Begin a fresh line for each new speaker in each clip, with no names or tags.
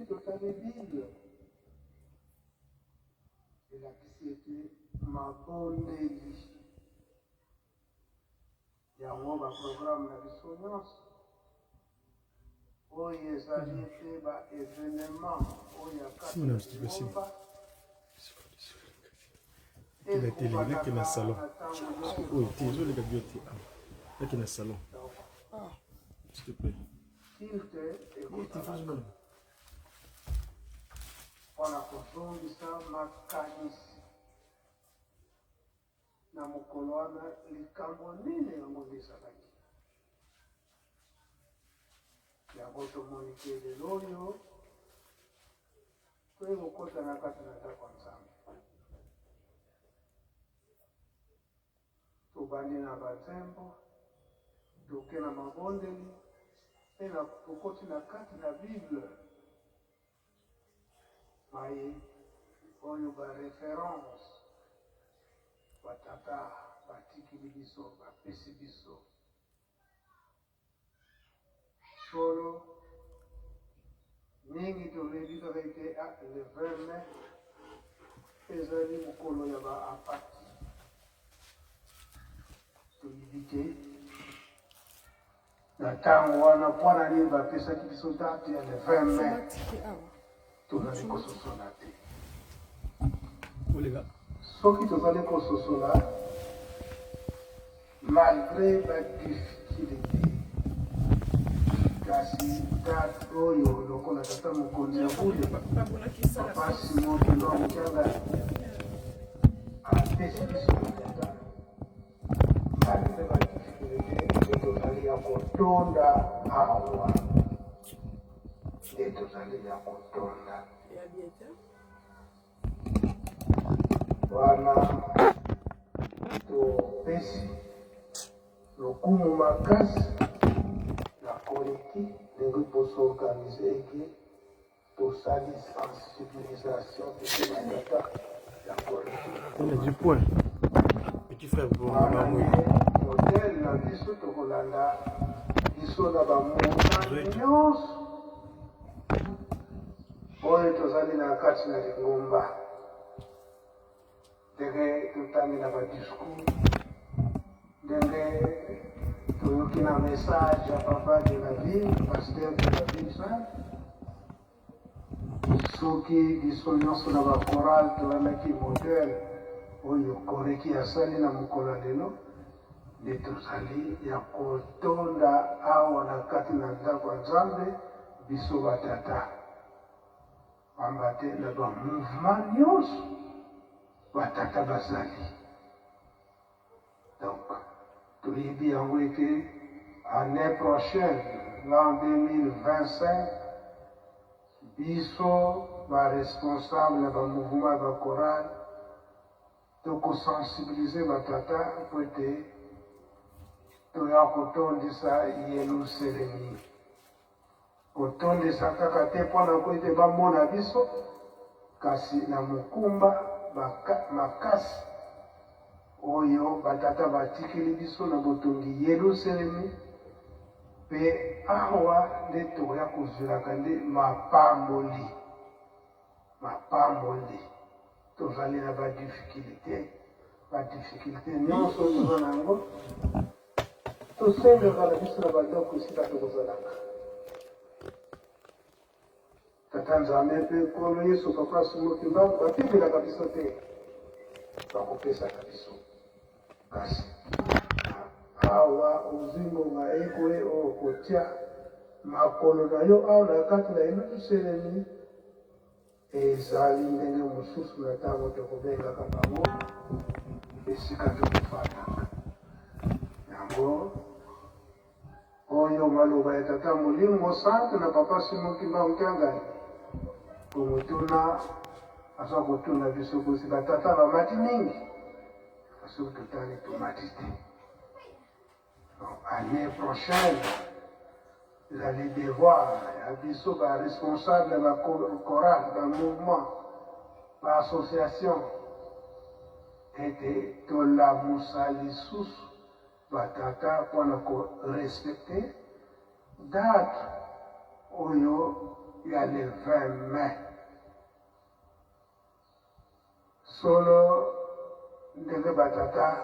totale Bible. Et la société m'a bondé. Il y a un programme de soignance. où ils allaient faire des événements où il y a quatre combats.
Il a télé, il est dans le salon. Oui, tu es le gars qui est dans le salon. S'il te plaît.
Wana kuzungisa makanisi na mukolo wana likambo nini yangondisalaki yango tomoniki lelo oyo toye kokota na kati na ndako ya Nzambe tobandi na bazembo toke na mabondeli mpe tokoti na kati na Bible maye oyo bareference batata batikili biso bapesi biso solo mingi tolebi kaka ete le 20 mai ezali mokolo ya baapati toyebi te na ntango wana mpona nini bapesaki biso date ya le 20 mai tozali kososola te soki tozali kososola malgré badifficulté kasi date oyo lokola tata mokonzi ya bule papa Simon Kilwa Mutyanga apesi biso tata malgré badifficulté tozali ya kotonda awa nde tozali ya kotonda wana topesi lokumu makasi na koleki ndenge tosorganize eke tosali sensibilisation pese batata ya koleki modele na biso tokolanda biso na bamouvement nyonso oyo tozali na kati na lingomba ndenge totangi na badiscours ndenge toyoki na message ya papa de la ville pasteur de la ville soki biso nyonso na bachoral tolandaki modele oyo koreki asali na mokolo lelo nde tozali ya kotonda awa na kati na ndako ya Nzambe biso batata pamba te na bamouvement nyonso batata bazali donc toyebi yango ete année prochaine l'an 2025 biso baresponsable ya bamouvement ya bachoral tokosensibilize batata mpo ete toya kotondisa Yelusalemi kotondisa kaka te mpona ko ete bamona biso kasi na mokumba makasi oyo batata batikeli biso na botongi Yelusalemi mpe awa nde toya kozwelaka nde mapamboli tozali na badifficulté nyonso toza nango tosengaka na biso na bandako esika tokozalaka tata Nzambe mpe nkolo Yesu papa Simon bapembelaka biso te bakopesaka biso kasi awa ozingonga ekoye oyo kotia makolo na yo awa na kati na Yelusalemi ezali ndenge mosusu na ntango tokobengaka bango esika tokofandaka yango oyo maloba ya tata Molimo Sante na papa Simon Mutyanga komotuna aza kotuna biso kosi batata bamati mingi soki totali tomati te année prochaine ezali devoir ya biso baresponsable ya bachoral bamouvement baassociation ete tolamusa lisusu batata mpona korespecte date oyo ya le 20 mai. Solo ndenge batata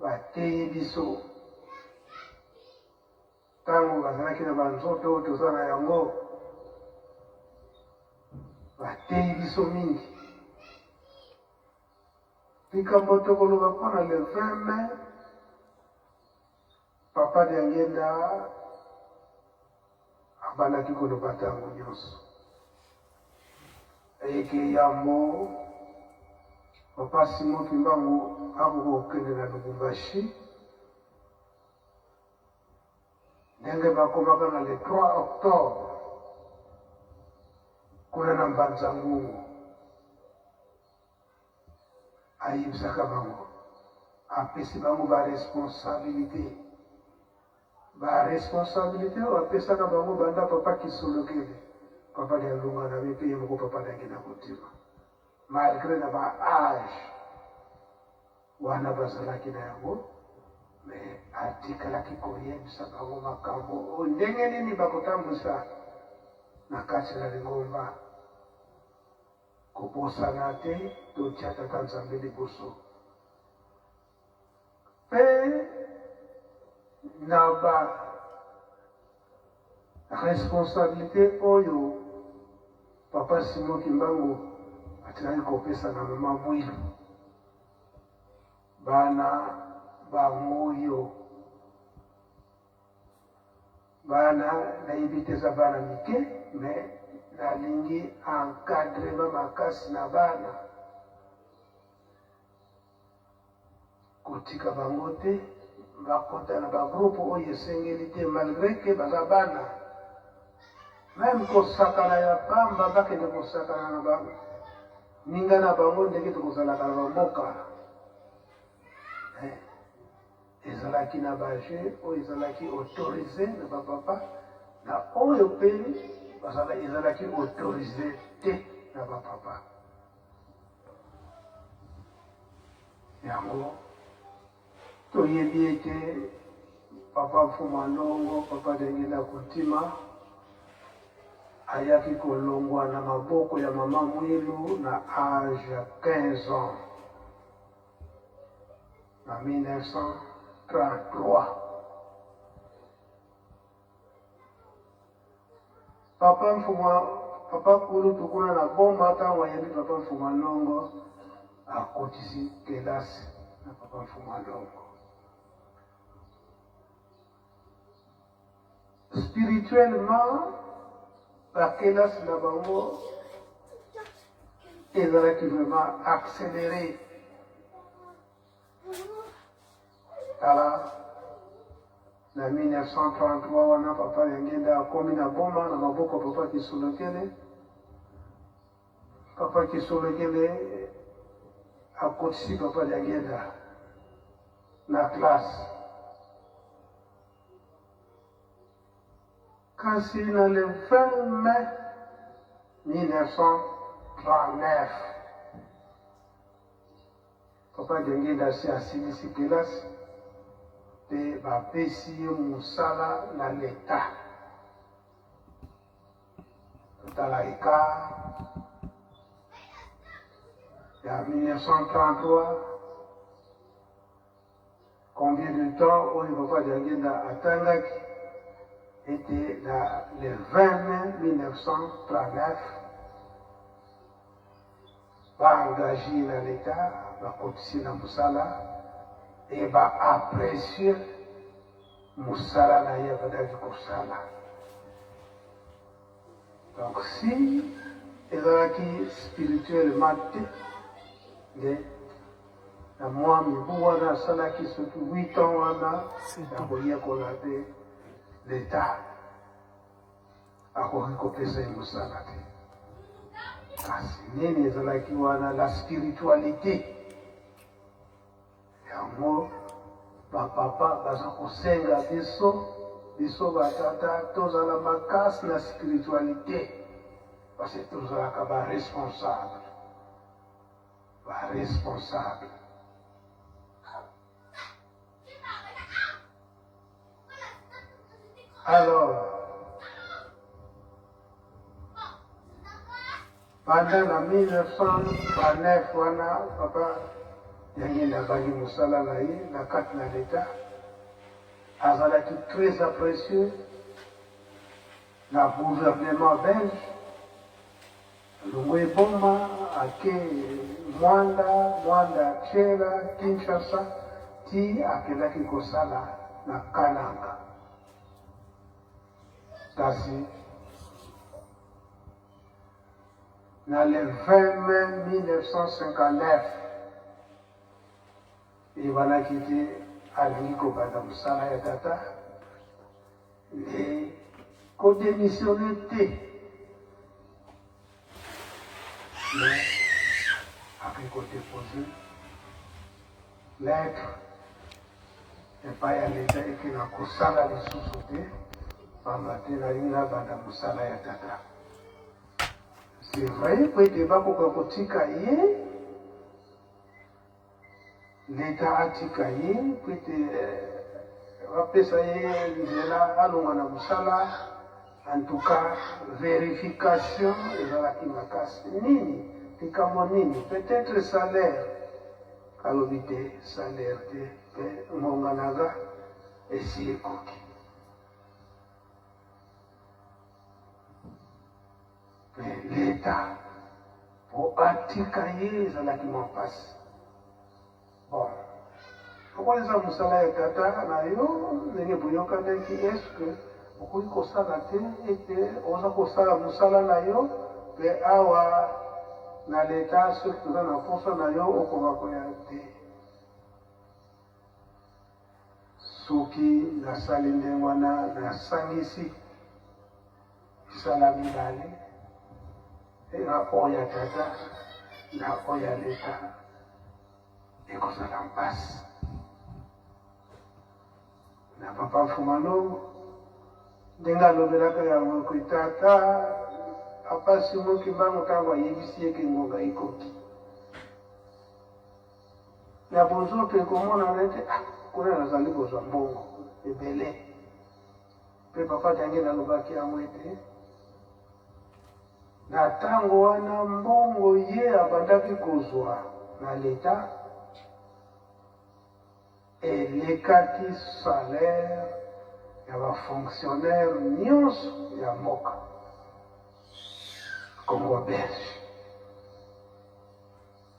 bateyi biso ntango bazalaki na banzoto oyo toza na yango, bateyi biso mingi. Likambo tokoloba mpona le 20 mai, papa Diangenda abandaki koloba ntango nyonso. Eke yambo papa Simon Kimbangu akoki kokende na Lubumbashi, ndenge bakomaka na le 3 octobre kuna na Mbanza Ngungu. Ayebisaka bango, apesi bango baresponsabilité oyo apesaka bango banda papa Kisolokele, papa Lialunga na mpe ye moko papa Diangenda Kotima, malgré na baage wana bazalaki na yango, me atikalaki koyebisa bango makambo oyo ndenge nini bakotambwisa na kati na Lingomba, kobosana te, totia tata Nzambe liboso. Mpe na ba responsabilité oyo papa Simon Kimbangu atikaki kopesa na mama Mwilu, bana bangoyo bana nayebi te eza bana mike, me nalingi encadrement makasi na bana, kotika bango te bakota na bagroupe oyo esengeli te, malgré ke baza bana. Même kosakana ya pamba bakende kosakana na bango ninga na bango ndenge tokozalaka na bamboka. Ezalaki na baje oyo ezalaki autorisé na bapapa, na oyo mpe ezalaki autorisé te na bapapa. Yango toyebi ete papa Mfuma Ndongo, papa Diangenda Kotima ayaki kolongwa na maboko ya mama Mwilu na âge ya 15 ans na 1933. Papa Kulu tukuna na boma ntango ayebi papa Mfuma Ndongo akotisi kelasi na papa Mfuma Ndongo. Spirituellement, la kelasi na bango ezalaki vraiment accéléré. Tala na 1933 wana papa Diangenda akomi na boma na maboko papa Kisolokele. Papa Kisolokele akotisi papa Diangenda na classe. Kasi na le 20 mai 1939 papa Diangenda asilisi kelasi mpe bapesi ye mosala na leta. Totala eka ya 1933, combien de temps oyo papa Diangenda atangaki était le 20 mai 1939, engagé dans l'État, bakotisi na musala, et apprécier musala na ye badaki kosala. Donc si ezalaki spirituellement te, na mwa mibu wana asalaki soki 8 ans wana akoyekola te l'État akoki kopesa ye mosala te. Kasi nini ezalaki wana la spiritualité yango bapapa baza kosenga biso batata tozala makasi na spiritualité, parce que tozalaka baresponsable. Alors pendant la 1909 wana papa yangi na bali musala na ye na kati na l'État azalaki très apprécié na gouvernement belge lungu eboma ake mwanda chela Kinshasa ti akendaki kosala na Kananga kasi na le 20 mai 1959 ebalaki te alingi kobanda mosala ya tata nde kodémissionne te mais akoki kodépose lettre epai ya leta eke na kosala lisusu te pamba te nalingi nabanda mosala ya tata. C'est vrai po ete bakoka kotika ye leta atika ye po ete bapesa ye nzela alonga na mosala. En tout cas, vérification ezalaki makasi nini likambo nini peut-être salaire alobi te salaire te mpe ngonga nanga esi ekoki mpe leta po atika ye ezalaki mapasi. Bon, okoleza mosala ya tata na yo ndenge boyokanaki eske okoki kosala te ete oza kosala mosala na yo mpe awa na leta soki toza na posa na yo okoka koya te. Soki nasali ndenge wana nasangisi misala mibale na oya tata na oya leta ekozala mpasi. Na papa Mfumalongo ndenge alobelaka yango koitata apasi moki mbango ntango ayebisi eke ngonga ekoki na bonzoto ekomona nete kuna nazali kozwa mbongo ebele mpe papa ntange nalobaki yango ete na ntango wana mbongo ye abandaki kozwa na leta elekaki salaire ya bafonctionnaire nyonso ya mboka Congo belge.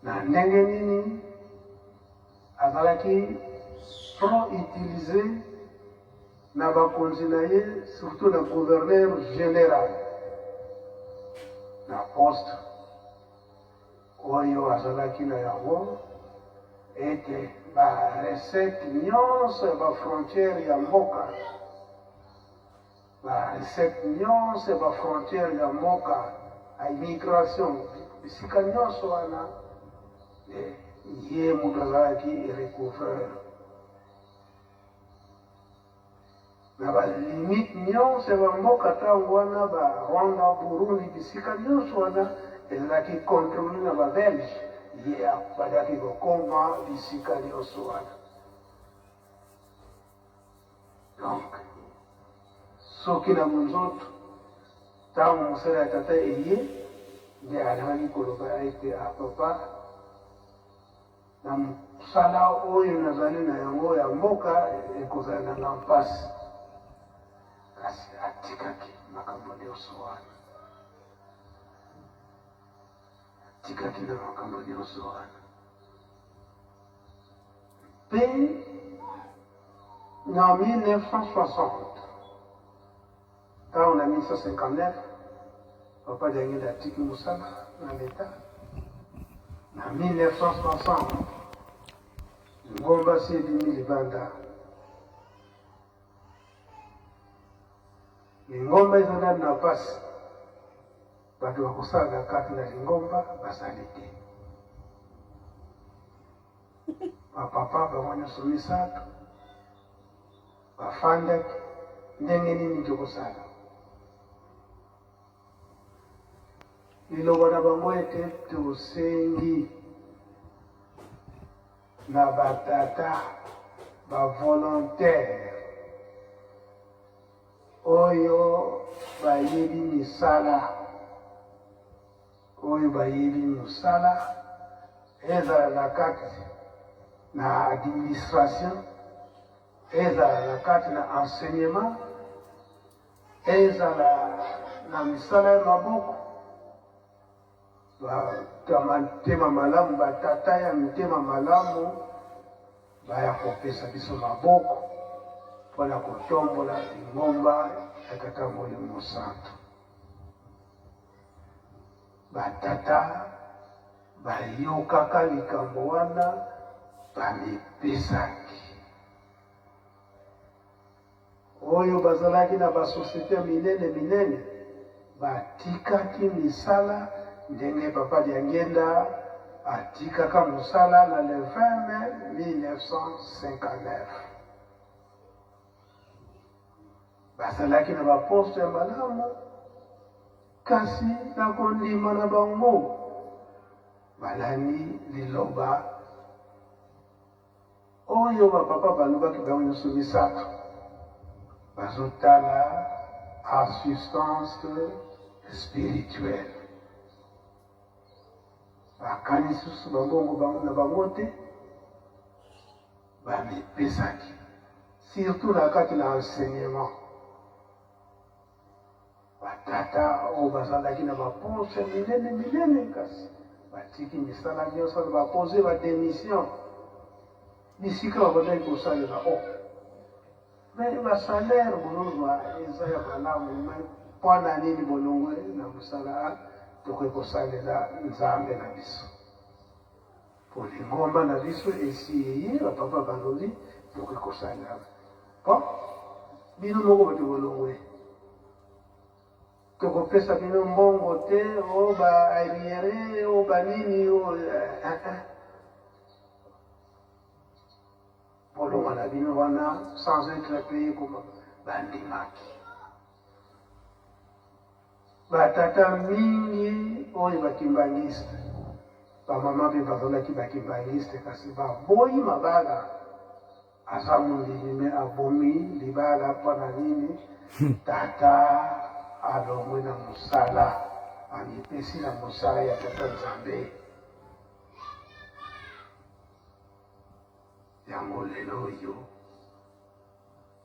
Na ndenge nini azalaki trop utilisé na bakonzi na ye surtout na gouverneur général na poste oyo azalaki na yango ete barecette nyonso ya bafrontière ya mboka recette nyonso ya bafrontière ya mboka a immigration bisika nyonso wana ye mutu azalaki recouvreur na balimite nyonso ya bamboka ntango wana barwanda burundi bisika nyonso wana ezalaki contrôle na babelge ye abandaki kokoma bisika nyonso wana. Donc soki na monzoto ntango mosala ya tata eye nde alingaki koloba ete apapa na mosala oyo nazali na yango ya mboka ekozala na nga mpasi kasi atikaki makambo nyonso wana atikaki na makambo nyonso wana mpe na 1960 ntango na 1959 papa jangeli atiki mosala na leta na 1960 ngomba si ebimi libanda lingomba ezala na pasi bato bakosala kati na lingomba basali te bapapa bango nyonso misato bafandaki ndenge nini tokosala liloba na bango ete tosengi na batata bavolontaire oyo bayebi misala oyo bayebi mosala ezala na kati na administration, ezala na kati na enseignement, ezala na misala ya maboko, mitema malamu, batata ya mitema malamu baya kopesa biso maboko mpona kotombola lingomba ya tata Molimo Santu. Batata bayokaka likambo wana bamipesaki. Oyo bazalaki na basosiete minene batikaki misala ndenge Papa Diangenda atikaka mosala na le 20 mai 1959. Bazalaki na baposte ya malamu, kasi na kondima na bango balani liloba oyo bapapa balobaki bango nyonso misato, bazotala assistance spirituelle. Bakani susu babongo na bango te bamipesaki, surtout na kati na enseignement. Batata oyo bazalaki na baponse minene kasi batiki misala nyonso bapose bademission bisika babandaki kosalela me basalaire bolozwa eza ya malamu mpona nini bolongwe na mosala tokoki kosalela Nzambe na biso po lingomba na biso esi eye bapapa balobi tokoki kosalela po bino moko bati bolongwe tokopesa bino mbongo te o baariere o banini bolonga na bino wana sans être payé koma bandimaki. Batata mingi oyo bakimbangiste bamama mpe bazalaki bakimbangiste kasi baboyi mabala aza mondimi me abomi libala mpona nini tata alongwe na mosala amipesi na mosala ya tata Nzambe. Yango lelo oyo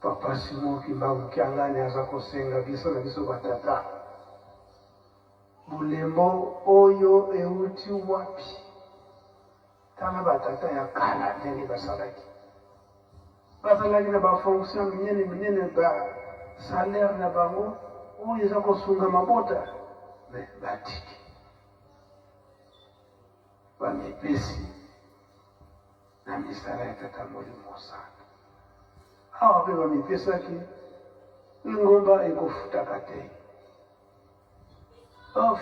Papa Simon Kimbangu Kiangani aza kosenga biso na biso batata bulembo oyo euti wapi. Tala batata ya kala ndenge basalaki na bafonction minene ba salaire na bango oyo eza kosunga mabota me batiki bamipesi na misala ya tata Molimo Santu. Awa mpe bamipesaki lingomba ekofutaka te.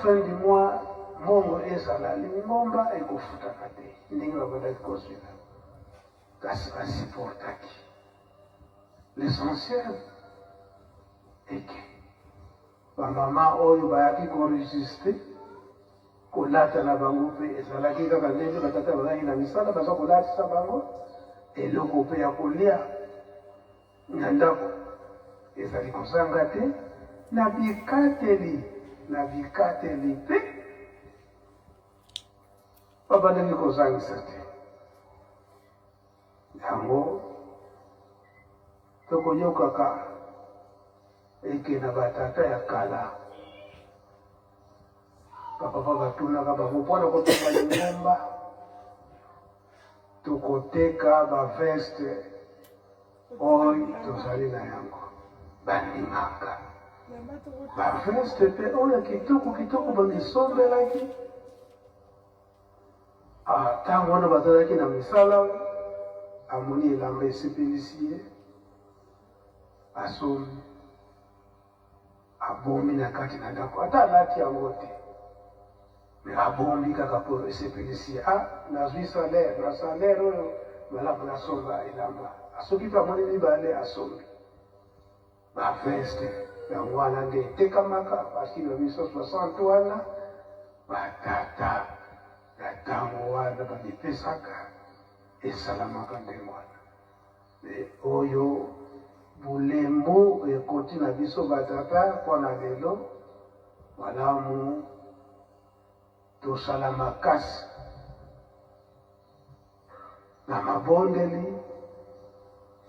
Fin du mois mongo ezala lingomba ekofutaka te ndenge babandaki kozwela kasi basiportaki. L'essentiel eke bamama oyo bayaki koregistre kolata na bango mpe ezalaki kaka ndenge batata bazalaki na misala baza kolatisa bango eloko mpe ya kolia na ndako ezali kozanga te na bikateli mpe babandaki kozangisa te. Yango tokoyokaka eke na batata ya kala bapapa batunaka bango mpona kotonga lingomba tokoteka baveste oyo tozali na yango bandimaka baveste mpe oyo kitoko bamisombelaki ntango wana bazalaki na misala amoni elamba esepelisi ye asombi abomi na kati na ndako ata alati yango te me abombi kaka po esepelisi ye nazwi salaire na salaire oyo malamu nasomba elamba soki mpe amoni mibale asombi baveste yango wana nde etekamaka bakilo na biso 60 wana batata na ntango wana bamipesaka esalamaka ndenge wana me oyo bulembo ekoti na biso batata mpona lelo malamu tosala makasi na mabondeli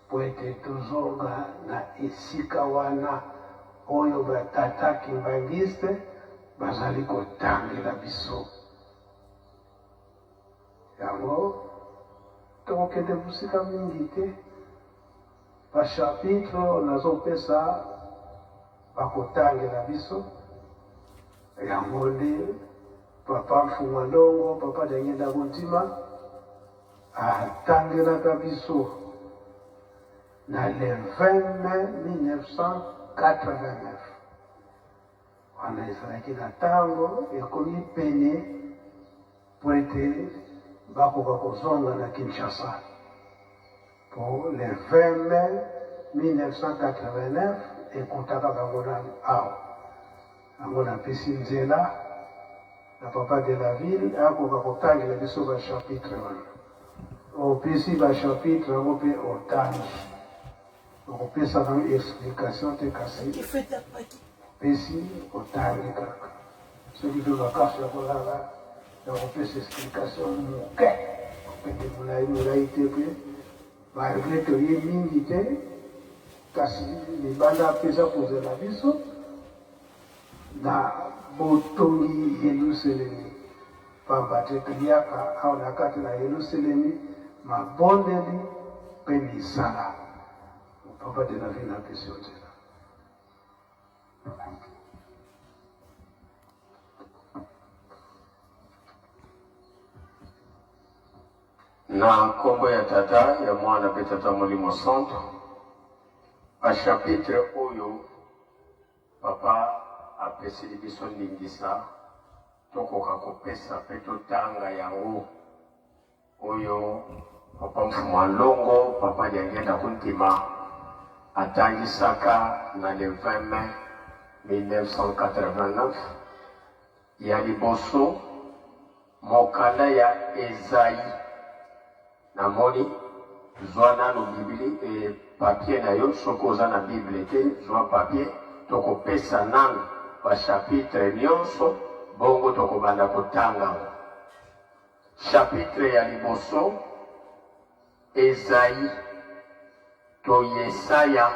po ete tozonga na esika wana oyo batata kimbangiste bazali kotangela biso. Yango tokokende busika mingi te. Bachapitre nazopesa bakotangela biso. Yango nde papa Mfumwalongo, papa Dangenda Kuntima atangelaka biso na le 20 mai 1989. Wana ezalaki na ntango ekomi pene po ete bakoka kozonga na Kinshasa. Po le 20 mai 1989 ekutaka bango na awa. Yango napesi nzela na papa de la ville akoka kotangela biso bachapitre wana. Opesi bachapitre yango mpe otangi. Okopesa bango explication te kasi pesi otangi kaka. Soki mpe bakasi ya kolala nakopesa explication moke pete molai te mpe baregle toye mingi te kasi libanda apesa kozela biso na botongi Yelusalemi. Pamba te toyaka awa na kati na Yelusalemi mabondeli mpe misala. Papa de la vie na pesi otela.
Na nkombo ya tata ya mwana pe tata Molimo Santo bachapitre oyo papa apesili biso ndingisa tokoka kopesa pe totanga yango oyo papa Mfumwalongo papa Dangenda Kuntima atangisaka na le 20 mai 1989 ya liboso mokanda ya Ezaïe namoni zwa nano Bibli papier na yo soko oza na Bible te zwa papier tokopesa nano bachapitre nyonso bongo tokobanda kotanga. Chapitre ya liboso Ezaïe to Yesaya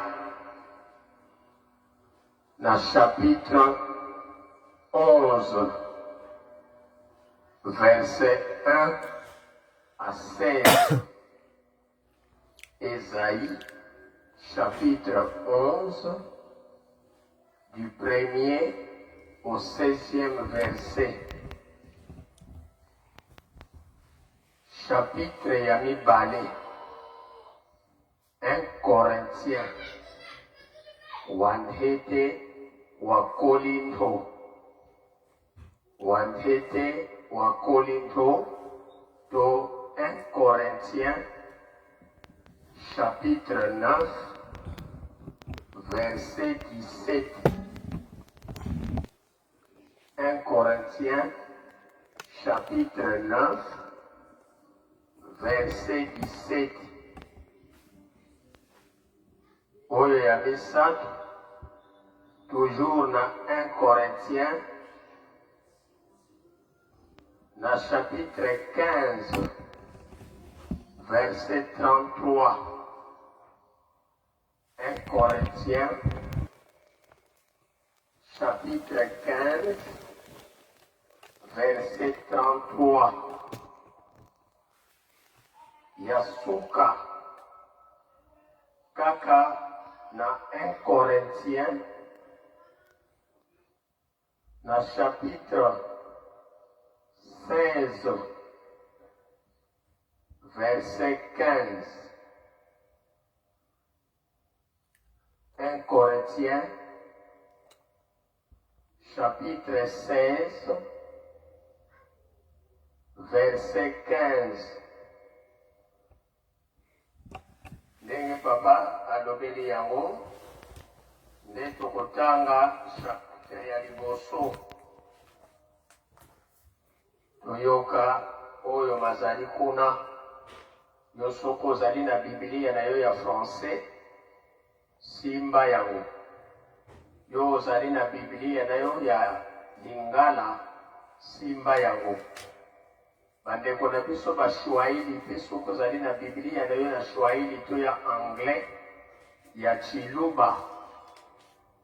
na chapitre 11 verset 1 à 16. Esaïe, chapitre 11, du 1er au 16e verset. Chapitre Yami Balé, 1 Corinthiens, Wanhete wa Korinto, Wanhete wa Korinto, to 1 Corinthiens, chapitre 9, verset 17. 1 Corinthiens, chapitre 9, verset 17. Oyo ya misatu, toujours na 1 Corinthiens, na chapitre 15, verset 33. 1 Corinthiens, chapitre 15, verset 33. Yasuka kaka na 1 Corinthiens, na chapitre 16, verset 15. 1 Corinthiens, chapitre 16, verset 15. Ndenge papa alobeli yango, nde tokotanga chapitre ya liboso. Toyoka oyo mazali kuna, yo soko zali na Biblia na yo ya français, simba yango. Yo zali na Biblia na yo ya Lingala, simba yango. Bandeko na biso ba Swahili peso kozali na Biblia na yo na Swahili to ya anglais ya Chiluba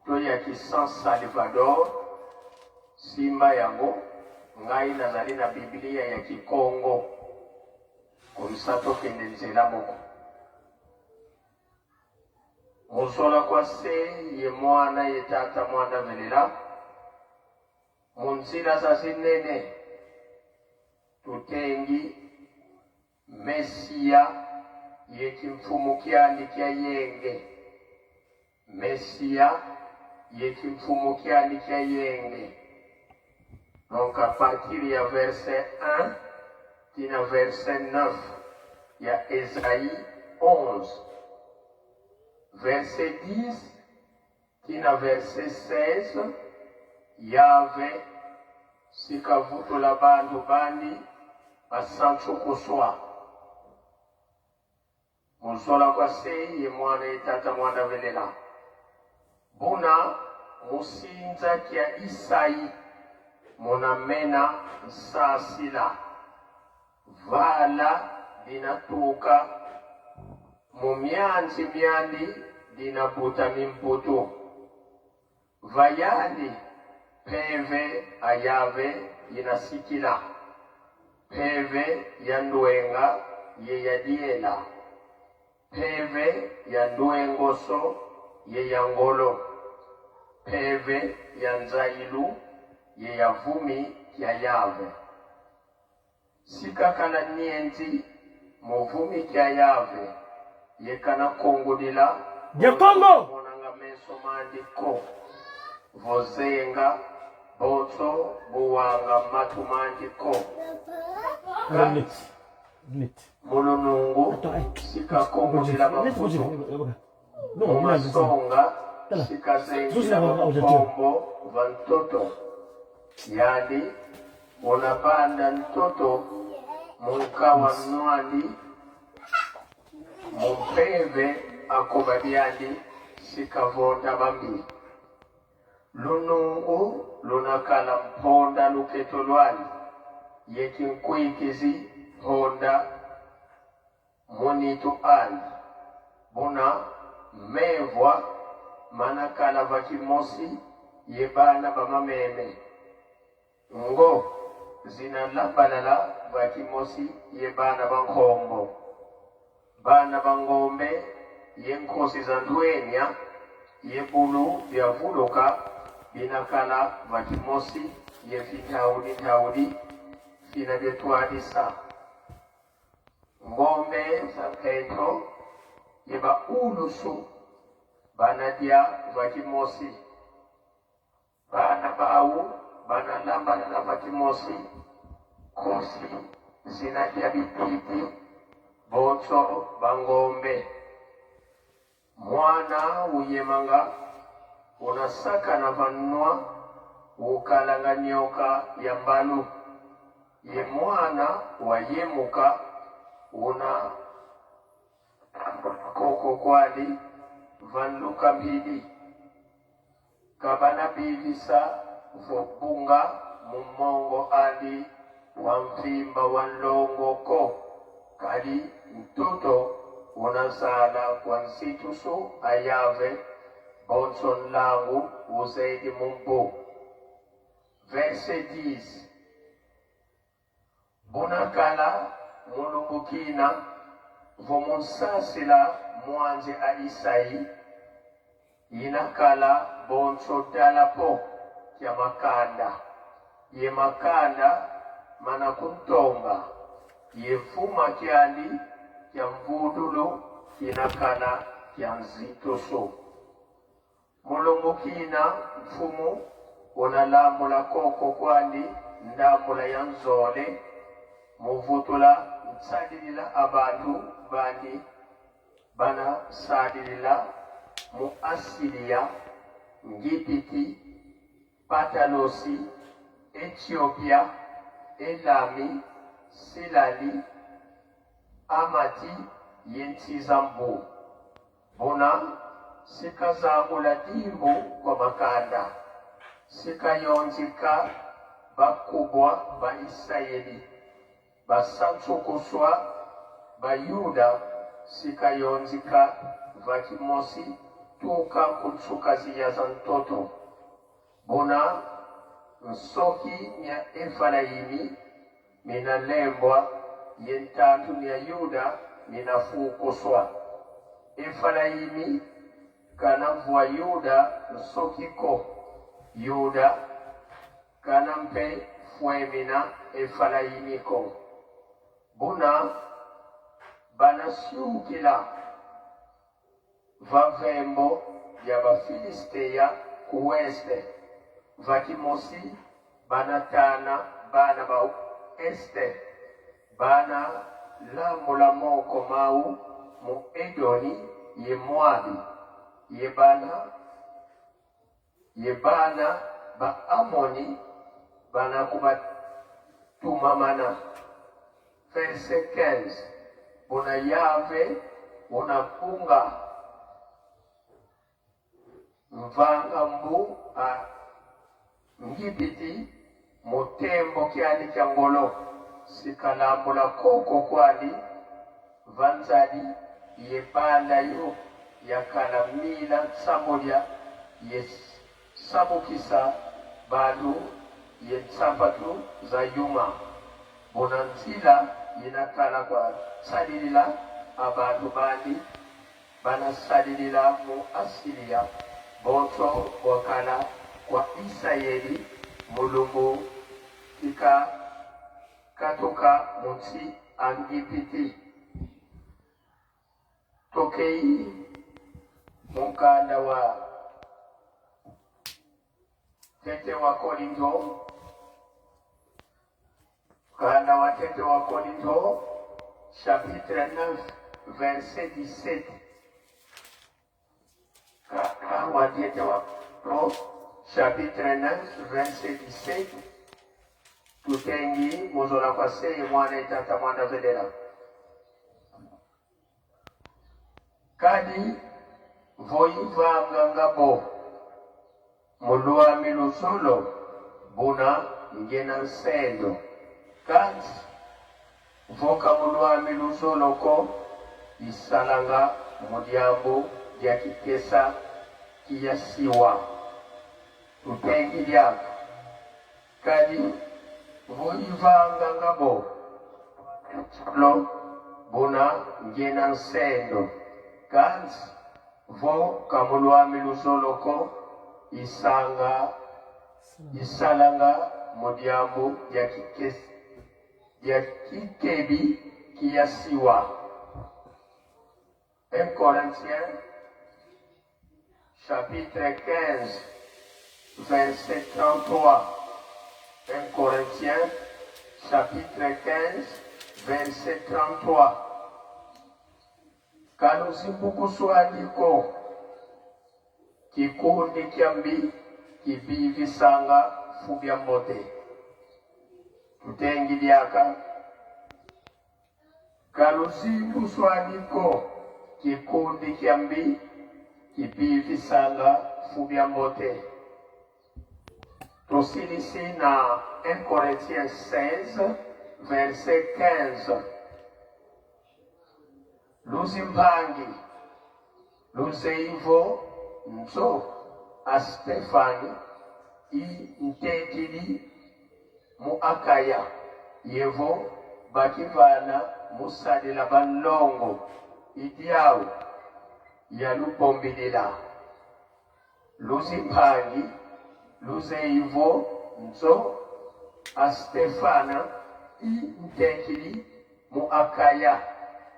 to ya San Salvador simba yango. Ngai nazali na Biblia ya Kikongo komisa tokende nzela moko. Mosola kwa se ye mwana ye tata mwana velela munzila za zinene tutengi Mesia ye kimfumukiani kya yenge. Mesia ye kimfumukiani kya yenge. Donc à partir du verset 1 tina verset 9 il y a Ésaïe 11. Verset 10 tina verset 16 Yahvé sikavuto la bandu bandi basancho kuswa. Musola kwa se ye mwana itata mwana velela. Buna musinza kia Isai monamena nsasila. Vala dinatuka mumyanzi myandi dinabuta mimputu. Vayali peve ayave inasikila. Peve yanduenga ye yadiela. Peve yanduengoso ye yangolo. Peve yanzailu ye yavumi ya yave. Sikakala nienzi muvumi kya yave ye kana kongudila
ya Kongo
monanga meso mandiko vozenga boto buwanga matu mandiko mulunungu sikakongudila mafuto mumasonga sikazengila mapombo vantoto yani unapanda mtoto munkawa nwandi mumpeve akobadiani sikavonda bambi. Lunungu lunakala mponda luketo lwali yekinkwikizi honda munitu ali. Buna mevwa manakala vakimosi yebana bamameme. Ngo zinalabalala vakimosi yebana bankombo. Bana bangombe yenkosi za ndwenya yebulu byavuluka binakala vakimosi yefitaudi fina byetwadisa. Ngombe za Petro yeba ulusu banadia vakimosi. Bana bau bana lamba na vakimosi kosi zinadia bititi boto bangombe. Mwana uyemanga unasaka na vanua ukalanga nyoka ya mbalu. Ye mwana wayemuka una koko kwali vanluka mbili. Kabana bivisa vobunga mumongo ali wamvimba wanlongoko. Kali mtoto unazala kwa nsitusu ayave bonson langu uzaidi mumbu. Verset 10 bunakala mulungukina vomunsasila mwanzi a Isai inakala bonso dalapo kya makanda. Ye makanda manakuntonga yefuma kyali kya mvudulu kinakala kya nzitoso. Mulungukina mfumu unalamula koko kwandi ndamula ya nzole muvutula nsadilila abantu bandi bana sadilila mu Asiria, Ngipiti, Patalosi, Ethiopia, Elami, Silali, Amati, Yentizambu. Bona sikazamula dimbu kwa makanda. Sikayonzika bakubwa ba Israeli basantsokoswa bayuda sikayonzika vakimosi tuka kutsukaziya za ntoto bona nsoki nya Efraimi minalembwa yentatu nya Yuda minafukoswa Efraimi kana vwa Yuda nsokiko Yuda kana mpe fwemina Efraimiko bona banasiukila vavembo ya Bafilisteya kuweste vakimosi banatana bana ba este bana lamula moko mau mu Edoni ye Moabi ye bana ba Amoni bana kubatumamana. Verset 15 bona Yahve unapunga mvanga mbu a ngipiti mutembo kiani cha ngolo sikalambula koko kwali vanzadi yebanda yo yakala mila samolya yes sabukisa badu yetsapatu za yuma bonanzila inakala kwa sadilila abantu bandi banasadilila mu Asiria boto wakala kwa Israeli mulungu katoka munsi angipiti tokei mukanda wa tete wa Korinto kanda wa tete wa Korinto chapitre 9 verset 17 kanda wa tete wa chapitre 9 verset 17 tutengi mozola kwa seye mwana itata mwana vedera kadi voivanga ngabo mulua milusolo buna ngena nsendo kadi voka mulua milusolo ko isalanga mudiambo ya kikesa kiyasiwa tutengi lyako kadi voivanga ngabo lo buna ngena nsendo kandi vo kamulwa milusoloko isalanga mudiambo ya kikebi kiyasiwa. 1 Corinthiens chapitre 15 verset 33. 1 Corinthiens chapitre 15 verset 33. Kalusimbukuswandiko kikundi kiambi kibivisanga fubya mbote tutengi lyaka kalusimbukuswandiko kikundi kiambi kibivisanga fubya mbote tosilisi na 1 Corinthiens 16 verset 15. Luzimbangi luzeivo nzo a Stefani i ntetili mu Akaya yevo bakivana musadila banlongo idiawu ya lupombilila. Luzimbangi luzeivo nzo a Stefana i ntetili mu Akaya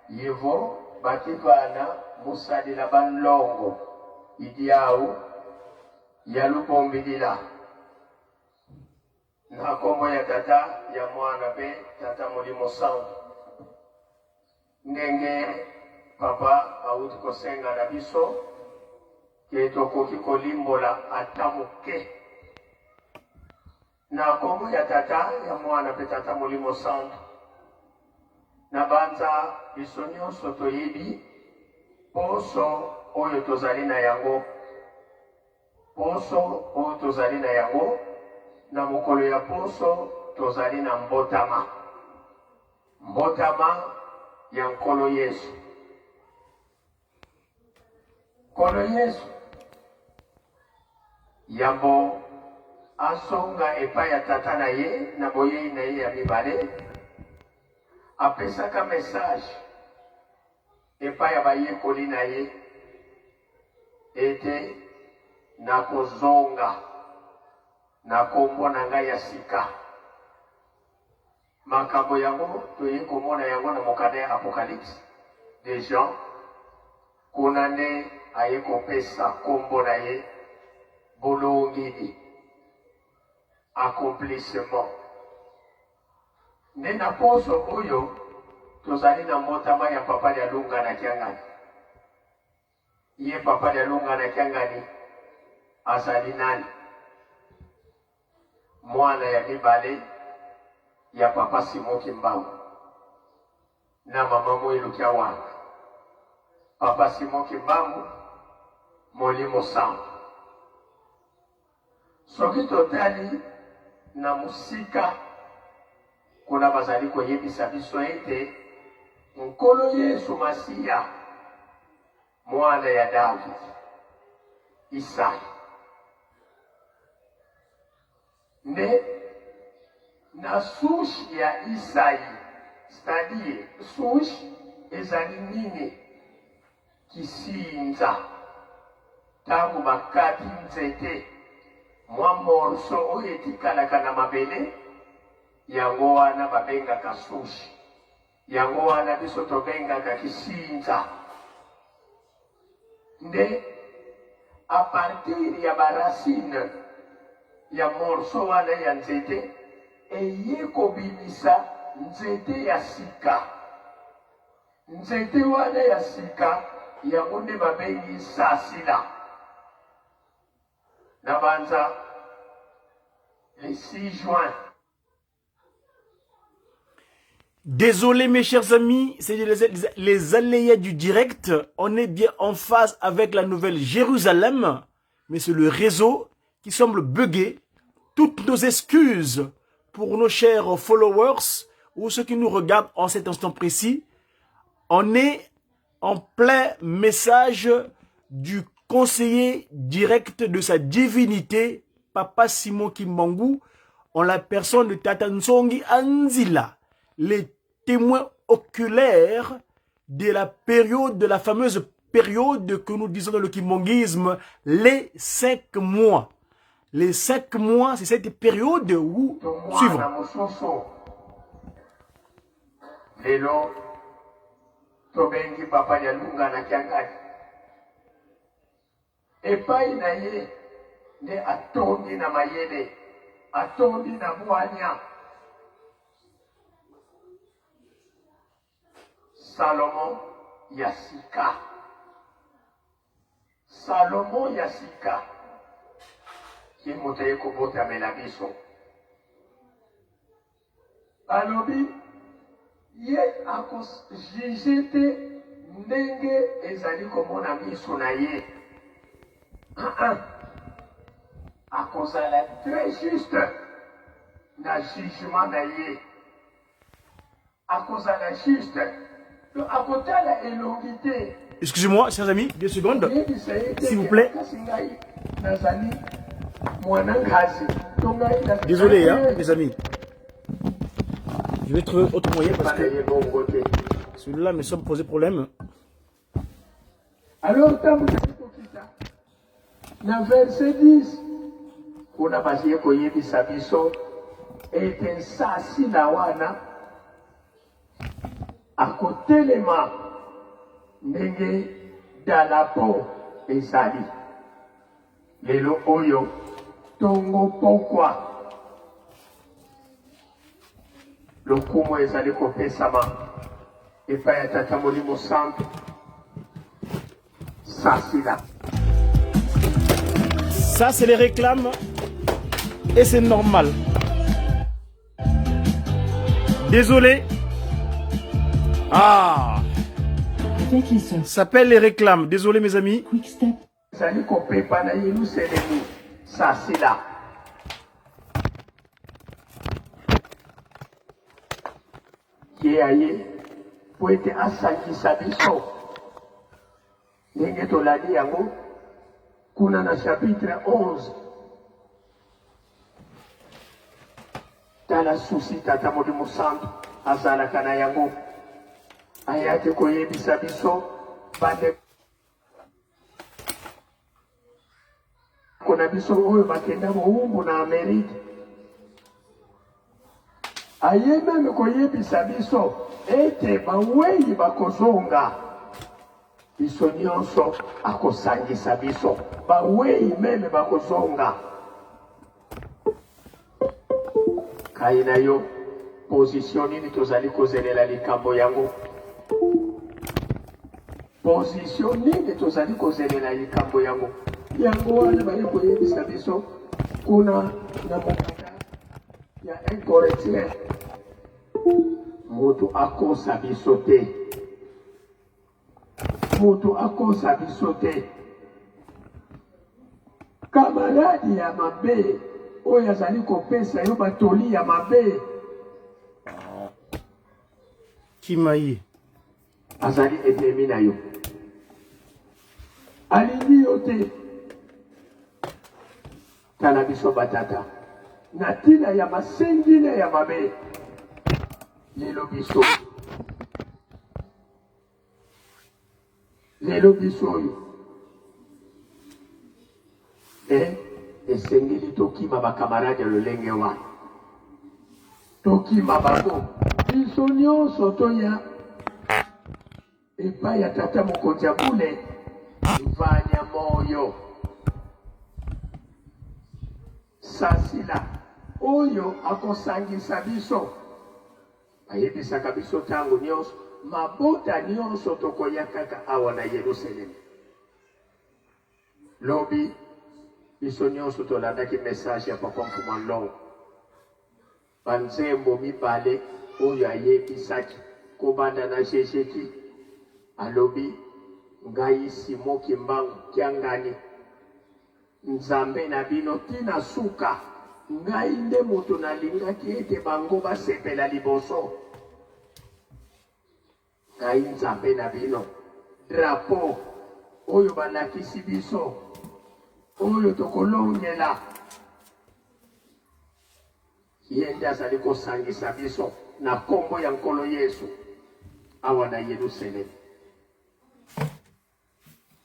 yevo bakivana musadila banlongo idiawu ya lupombilila. Na kombo ya tata ya mwana pe tata mulimo sangu ndenge papa auti kosenga na biso ketoko kikolimbola atamuke. Na kombo ya tata ya mwana pe tata mulimo sangu na banza biso nyonso toyebi poso oyo tozali na yango na mokolo ya poso tozali na mbotama. Mbotama ya nkolo Yesu. Nkolo Yesu yambo asonga epai ya tata na ye na boyei na ye ya mibale, apesaka message epai ya bayekoli na ye ete nakozonga na kombo na ngai ya sika. Makambo yango toye komona yango na mokanda ya Apocalypse de Jean, kuna nde aye kopesa kombo na ye bolongidi, accomplissement. Nde na poso oyo tozali na mbotama ya papa ya lunga na kiangani. Ye papa ya lunga na kiangani azali nani? Mwana ya mibale ya papa Simon Kimbangu na mama Mwilukia Wanga. Papa Simon Kimbangu Molimo Santo. Soki totali na musika kuna bazali koyebisa biso ete nkolo Yesu Masiya mwana ya David Isai ne na sushi ya Isai, c'est-à-dire sushi ezali nini? Kisinza tangu bakati nzete mwa morso oyo etikalaka na mabele, yango wana babengaka sushi, yango wana biso tobengaka kisinza. Nde a partir ya barasine ya morso wana ya nzete eye kobimisa nzete ya sika. Nzete wana ya sika yango nde babengi sasila. Nabanza le 6 juin.
Désolé mes chers amis, c'est les aléas du direct. On est bien en phase avec la nouvelle Jérusalem, mais c'est le réseau qui semble bugger. Toutes nos excuses pour nos chers followers ou ceux qui nous regardent en cet instant précis. On est en plein message du conseiller direct de sa divinité, Papa Simon Kimbangu, en la personne de Tata Nzongi Anzila, les témoins oculaires de la période, de la fameuse période que nous disons dans le kimbanguisme, les 5 mois. Les 5 mois, c'est cette période où... Suivons.
Lelo, tobengi papa ya lunga na kiangani. Epai na ye, ne atondi na mayele, atondi na mwanya. Salomon Yasika. Salomon Yasika. Qui montait kobota melabiso. Alobi, ye akos jijete ndenge ezali komona miso na ye. Akozala très juste na jugement na ye. Akozala juste. Akotala elongité.
Excusez-moi, chers amis, 2 secondes. S'il vous plaît. Désolé, hein, mes amis. Je vais trouver autre moyen parce que celui-là me semble poser problème.
Alors, dans verset 10, on a basé koyebi sabiso et sasi na wana akotelema ndenge dalapo ezali. Lelo oyo tongo pokwa lokumu ezali kopesama epai ya tata Molimo Santo sasila.
Ça, c'est les réclames et c'est normal. Désolé. Ah. Ça s'appelle les réclames. Désolé, mes amis.
ye aye po ete asangisa biso ndenge tolandi yango kuna na chapitre 11 tala susi tata Molimo Santu azalaka na yango ayaki koyebisa biso bande kona biso oyo bakenda mowumbu na Amerike aye meme koyebisa biso ete baweyi bakozonga biso nyonso akosangisa biso baweyi meme bakozonga kai na yo position nini tozali kozelela likambo yango position nini tozali kozelela likambo yango yango wana bali koyebisa biso kuna na mokanda ya 1 Corinthiens mutu akosa biso te mutu akosa biso te kamaradi ya mabe oyo azali kopesa yo batoli ya mabe
Kimayi
azali ennemi na yo alingi yo te tala biso batata na ntina ya masengine ya mabe lelo biso oyo esengeli tokima bakamaradi ya lolenge wana tokima bango biso nyonso toya epai ya tata mokonzi ya bule vanya moyo sasila oyo akosangisa biso ayebisaka biso ntango nyonso mabota nyonso tokoya kaka awa na Yerusalemu lobi biso nyonso tolandaki message ya papa Mfuma Ndongo banzembo mibale oyo ayebisaki kobanda na Jejeki alobi ngai Simo Kimbangu Kiangani nzambe na bino tina suka ngai nde moto nalingaki ete bango basepela liboso ngai nzambe na bino drapo oyo balakisi biso oyo tokolongela ye nde azali kosangisa biso na kombo ya nkolo Yesu awa na Yerusalemu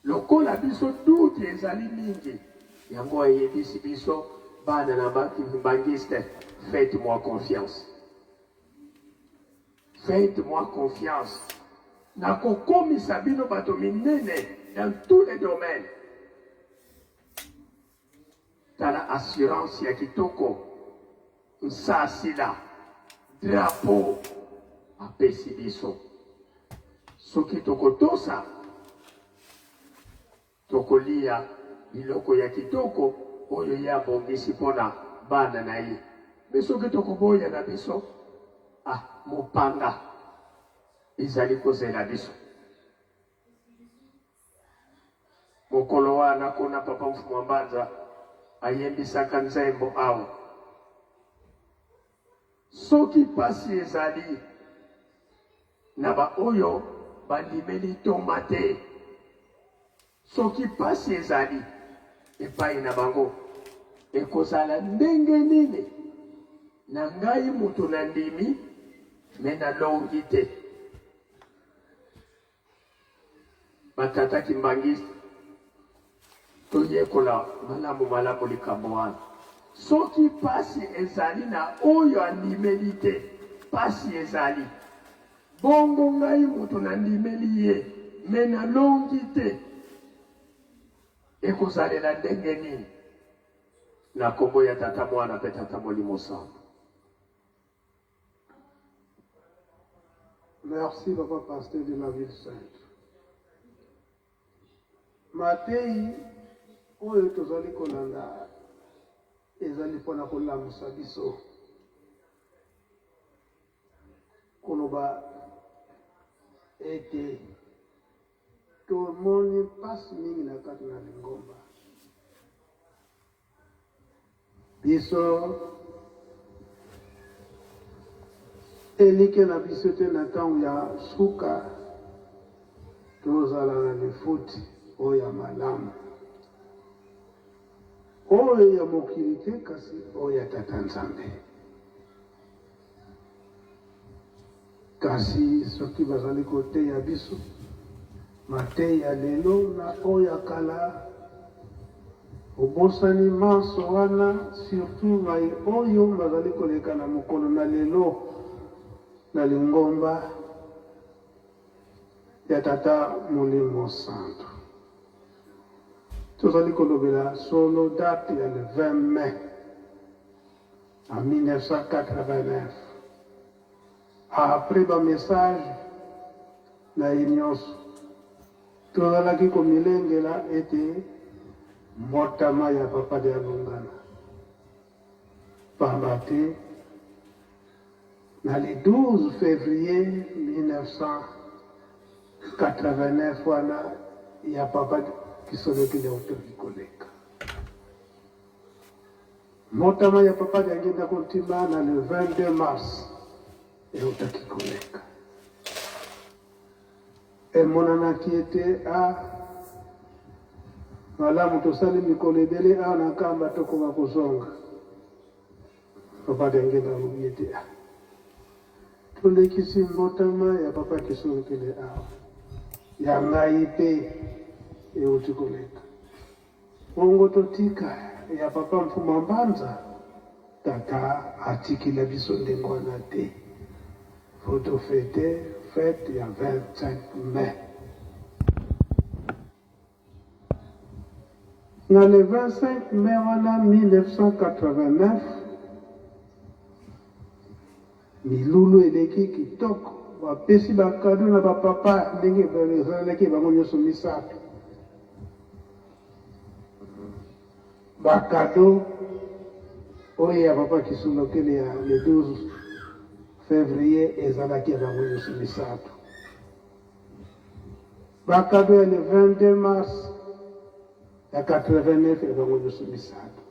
lokola biso duti ezali mingi yango ayebisi biso bana na bangiste faites-moi confiance faites-moi confiance nakokomisa bino bato minene dans tous les domaines tala assurance ya kitoko nsasila drapeau apesi biso soki tokotosa tokolia biloko ya kitoko oyo ya bongisi mpona bana na ye me soki tokoboya na biso mopanga ezali kozela biso mokolo wana kuna papa Mfuma Mbanza ayembisaka nzembo awa soki pasi ezali na ba oyo bandimeli toma te soki pasi ezali epai na bango ekozala ndenge nini na ngai moto na ndimi me nalongi te batata kimbangisi toyekola malamu likambo wana soki pasi ezali na oyo andimeli te pasi ezali bongo ngai moto nandimeli ye me nalongi te ekozalela ndenge nini na kombo ya tata mwana pe tata Molimo Santu.
Merci, papa pasteur de la ville sainte. Matei oyo tozali kolanda ezali mpona kolamusa biso koloba ete tomoni mpasi mingi na kati na lingomba biso elike na biso te na ntango ya suka tozala na lifuti oyo ya malamu oyo ya mokili te kasi oyo ya tata nzambe. Kasi soki bazali koteya biso mateya lelo na oyo ya kala obosani manso wana surtout ngai oyo bazali koleka na mokolo na lelo na lingomba ya tata Molimo Santo. Tozali kolobela solo date ya le 20 mai en 1989 après ba message na nyonso tozalaki komilengela ete motama ya papa de Alungana pamba te na le 12 février 1989 wana ya papa kisolokile autoki koleka motama ya papa de agenda kontima na le 22 mars eutaki koleka emonanaki ete malamu tosali mikolo ebele na kamba tokoka kozonga papa de agenda alobi ete tolekisi mbotama ya papa kisolokile ya ngai mpe euti koleka bongo totika ya papa Mfuma Mbanza tata atikila biso ndenge wana te photo fête ya 25 mai na le 25 mai wana 1989 milulu eleki kitoko bapesi bakado na bapapa ndenge bazalaki bango nyonso misato bakado oyo ya papa kisolokele ya le 12 février ezalaki ya bango nyonso misato bakado ya le 22 mars ya 89 ya bango nyonso misato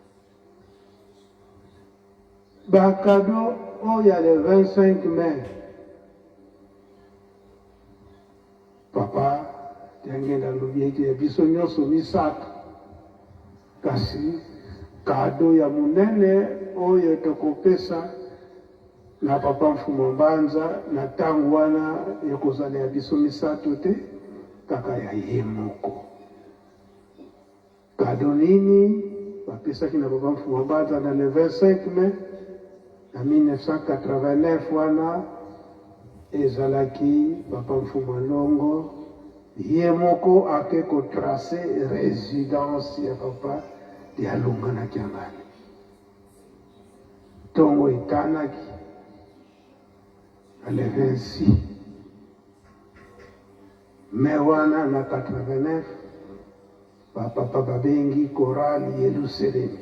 bakado oyo ya le 25 mai papa yangenda alobi ete ya biso nyonso misato kasi kado ya monene oyo tokopesa na papa Mfuma Mbanza na ntango wana ekozala ya biso misato te kaka ya ye moko. Kado nini bapesaki na papa Mfuma Mbanza na le 25 mai na 1989 wana ezalaki papa Mfuma Longo ye moko ake kotrace résidence ya papa de Alungana Kiangani tongo itanaki ale 26 mai wana na 89 papa babengi korali Yerusalemu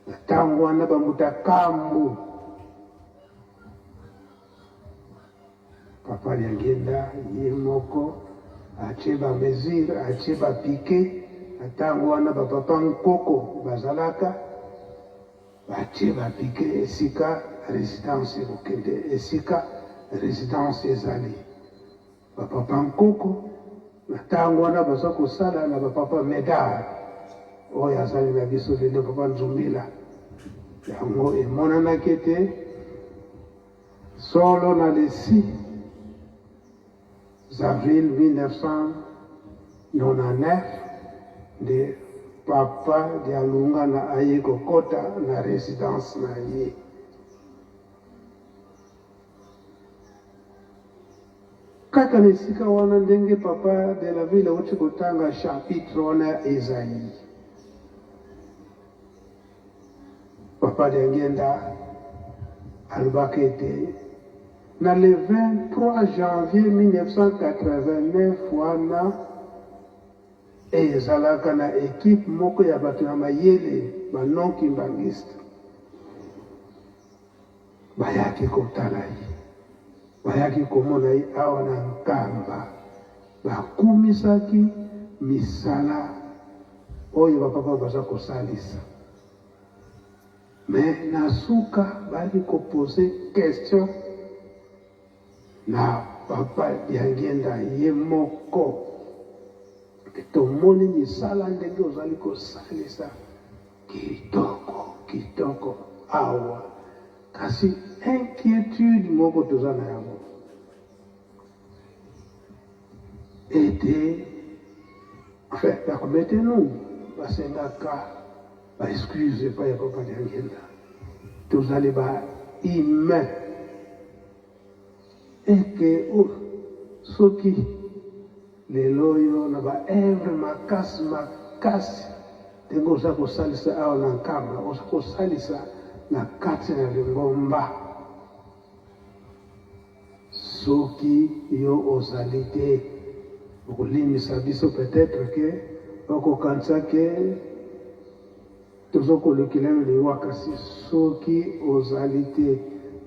na tango wana bamuta kambu papa liangenda ye moko acheba mesure acheba piqué atango wana bapapa nkoko bazalaka acheba piqué esika résidence ekokende esika résidence ezali bapapa nkoko atango wana baza kosala na bapapa medar oyo azali na biso lelo papa Nzumbila yango emonanaki ete solo na le 6 avril 1999 de papa de Alungana aye kokota na résidence na ye kaka na esika wana ndenge papa de la ville auti kotanga chapitre wana ezali papa de ngenda alobaki ete na le 23 janvier 1989 wana ezalaka na équipe moko ya bato ya mayele banokimbangiste bayaki kotala ye bayaki komona ye awa na nkamba bakumisaki misala oyo bapapa baza kosalisa mais na suka bali kopose question na papa Diangenda ye moko tomoni misala ndenge ozali kosalisa kitoko awa kasi inquiétude moko toza na yango ete enfin permettez-nous basengaka baexcuse epai ya papa Diangenda tozali bahumain eke soki lelo oyo na baevre makasi ndenge oza kosalisa awa na nkamba oza kosalisa na kati na lingomba soki yo ozali te okolimisa biso peut-être ke okokanisa ke tozokolekela liwa kasi soki ozali te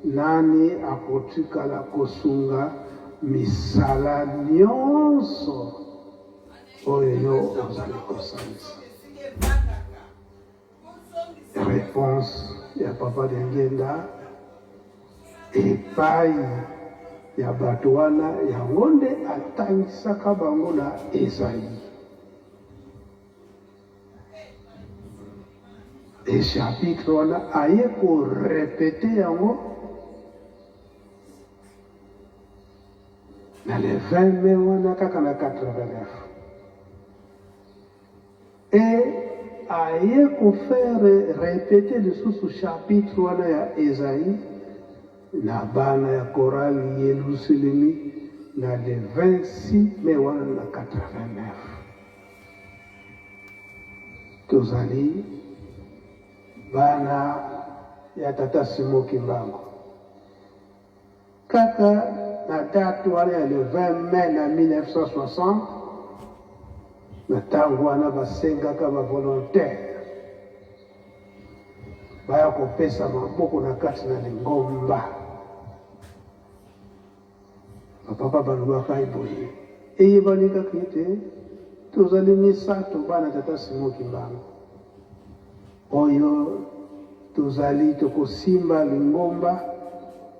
nani akotikala kosunga misala nyonso oyo yo ozali kosalisa. Réponse ya papa Diangenda epai ya bato wana yango nde atangisaka bango na Ezaïe. Et chapitre wana aye korepete yango na le 20 mai wana kaka na 89. Et aye kofaire répéter lisusu chapitre wana ya Ezaïe na bana ya korali Yerusalemi na le 26 mai wana na 89. Tozali bana ya tata Simon Kimbangu kaka na date wana ya le 20 mai na 1960 na ntango wana basengaka bavolontaire baya kopesa maboko na kati na lingomba bapapa balobaka eboye eyebani kaka ete tozali misato bana tata Simon Kimbangu oyo tozali tokosimba lingomba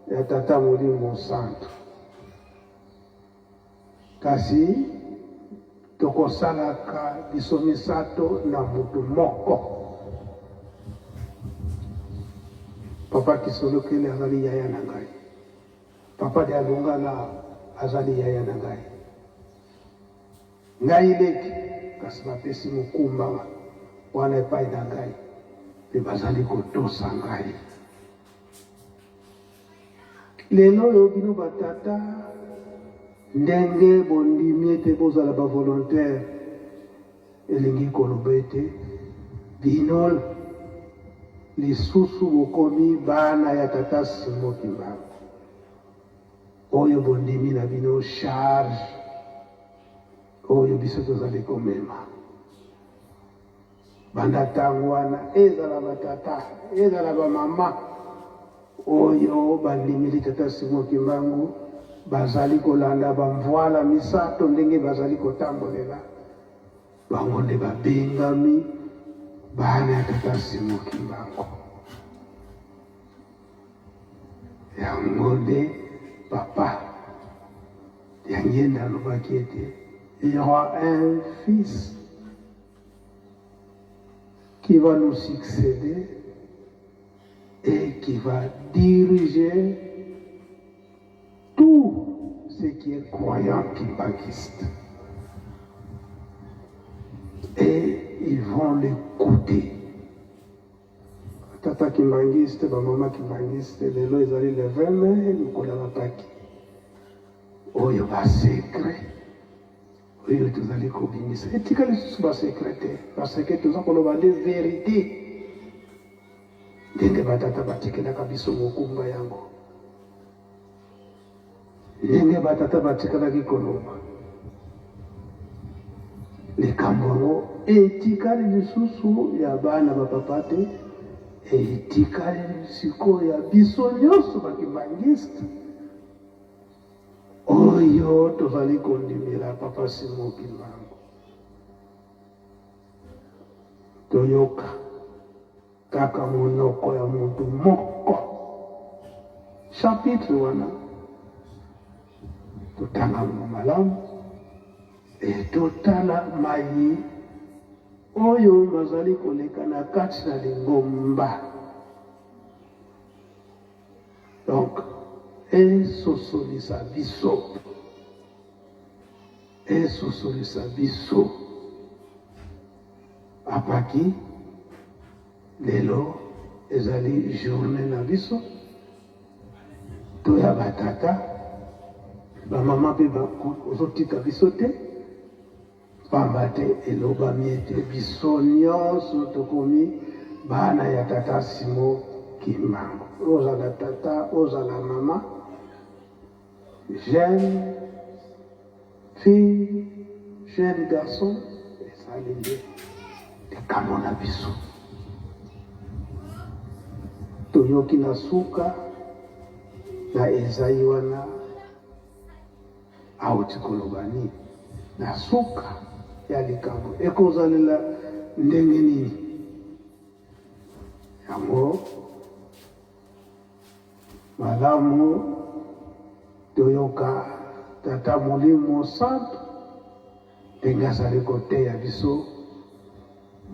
ya tata Molimo Santo kasi tokosalaka biso misato na mutu moko. Papa Kisolokele azali yaya na ngai, papa Dialungala azali yaya na ngai, ngai leki kasi bapesi mokumba wana epai na ngai mpe bazali kotosa ngai. Lelo oyo bino batata ndenge bondimi ete bozala bavolontaire elingi koloba ete bino lisusu bokomi bana ya tata Simon Kimbangu oyo bondimi na bino charge oyo biso tozali komema banda ntango wana ezala batata ezala bamama oyo bandimili tata Simon Kimbangu bazali kolanda bamvoala misato ndenge bazali kotambolela bango nde babengami bana ya tata Simon Kimbangu. Yango nde papa Diangenda alobaki ete il y aura un fils qui va nous succéder et qui va diriger tout ce qui est croyant kimbanguiste. Et ils vont l'écouter. Tata kimbanguiste, maman kimbanguiste, lelo ezali le 20 mai, lukola bapaki. Oyo ba secret. Oyo tozali kobimisa. Etika lisusu ba secret te. Parce que toza koloba de vérité. Ndenge batata batikelaka biso mokumba yango. Ndenge batata batikalaki koloba. Likambo yango etikali lisusu ya bana bapapa te, etikali sikoyo ya biso nyonso bakimbangiste oyo tozali kondimela papa Simon Kimbangu. Toyoka kaka monoko ya muntu moko chapitre wana totanga malamu totala mai oyo bazali koleka na kati na lingomba. Donc esosolisa biso apaki lelo ezali journée na biso toya batata bamama mpe ozotika biso te pamba te elobami ete biso nyonso tokomi bana ya tata Simon Kimbangu. Ozala tata, ozala mama, jeune fille, jeune garçon, ezali nde likamo na biso. Toyoki na suka na Ezayi wana auti koloba nini na suka ya likambo ekozalela ndenge nini. Yango malamu toyoka tata Molimo Santo ndenge azali koteya biso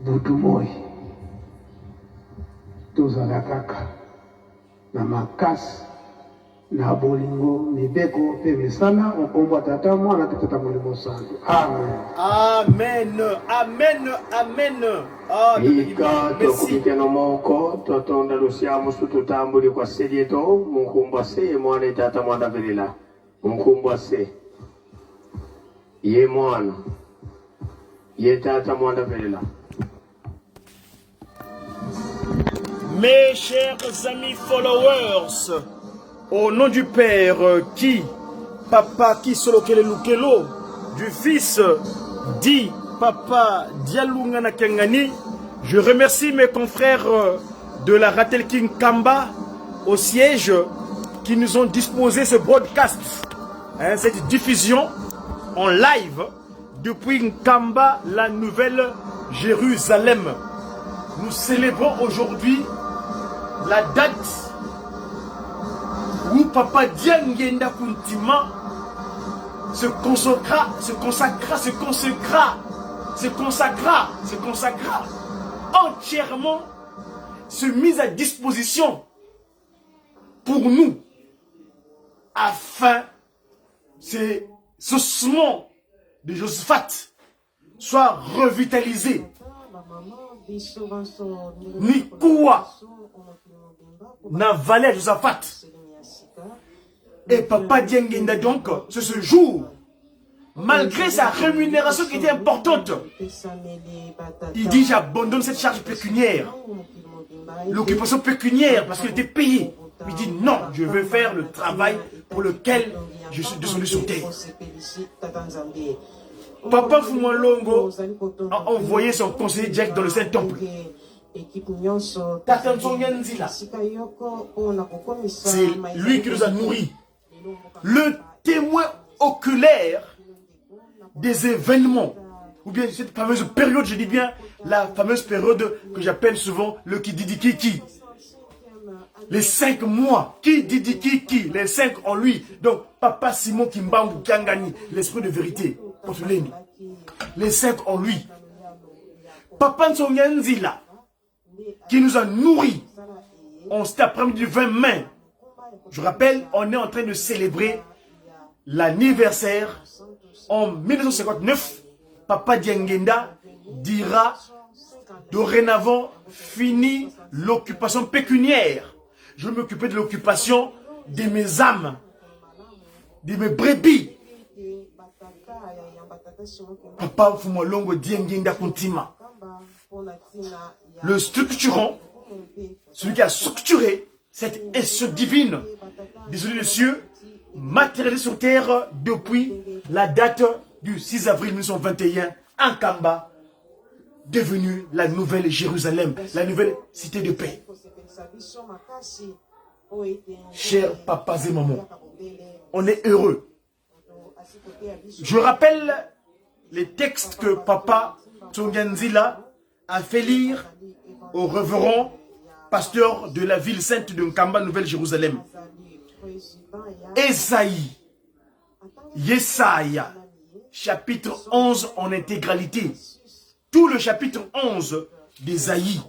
butu moi. Tozala kaka na makasi na bolingo mibeko mpe misala okombo tata mwana te tata Molimo Santo. Amen.
Amen. Amen. Amen.
Ika tokupikeno moko totonda lusiamu tutambuli kwa sedieto munkumbwa se mwana tata mwana velela munkumbwa se ye mwana ye tata mwana velela.
Mes chers amis followers, au nom du Père qui, Papa qui solokele lukelo, du Fils dit Papa Dialungana Kengani, je remercie mes confrères de la Ratel King Kamba au siège qui nous ont disposé ce broadcast, cette diffusion en live depuis Nkamba, la nouvelle Jérusalem. Nous célébrons aujourd'hui la date où Papa Diangenda Kuntima se consacra entièrement, se mise à disposition pour nous, afin que ce ossements de Josaphat soit revitalisé. Nikuwa na valeur de Josaphat. Et Papa Diangenda donc, c'est ce jour, malgré sa rémunération qui était importante, il dit j'abandonne cette charge pécuniaire, l'occupation pécuniaire, parce qu'il était payé. Il dit non, je veux faire le travail pour lequel je suis descendu sur terre. Papa Fumalongo a envoyé son conseiller direct dans le Saint-Temple. C'est lui qui nous a nourris. Le témoin oculaire des événements, ou bien cette fameuse période, je dis bien la fameuse période que j'appelle souvent le Kididikiki. Les 5 mois, Kididikiki, les 5 en lui. Donc, Papa Simon Kimbangu Kiangani, l'esprit de vérité, les 5 en lui. Papa Nsonyanzila, qui nous a nourris en cet après-midi du 20 mai. Je rappelle, on est en train de célébrer l'anniversaire. En 1959, Papa Diangenda dira dorénavant fini l'occupation pécuniaire. Je vais m'occuper de l'occupation de mes âmes, de mes brebis. Papa Fumalongo Diangenda Kuntima. Le structurant, celui qui a structuré cette essence divine des cieux, matérialisé sur terre depuis la date du 6 avril 1921 en Kamba, devenue la nouvelle Jérusalem, la nouvelle cité de paix. Chers papas et mamans, on est heureux. Je rappelle les textes que Papa Tsonganzila a fait lire au révérend pasteur de la ville sainte de Nkamba, Nouvelle-Jérusalem. Esaïe, Yesaya, chapitre 11 en intégralité. Tout le chapitre 11 d'Ésaïe.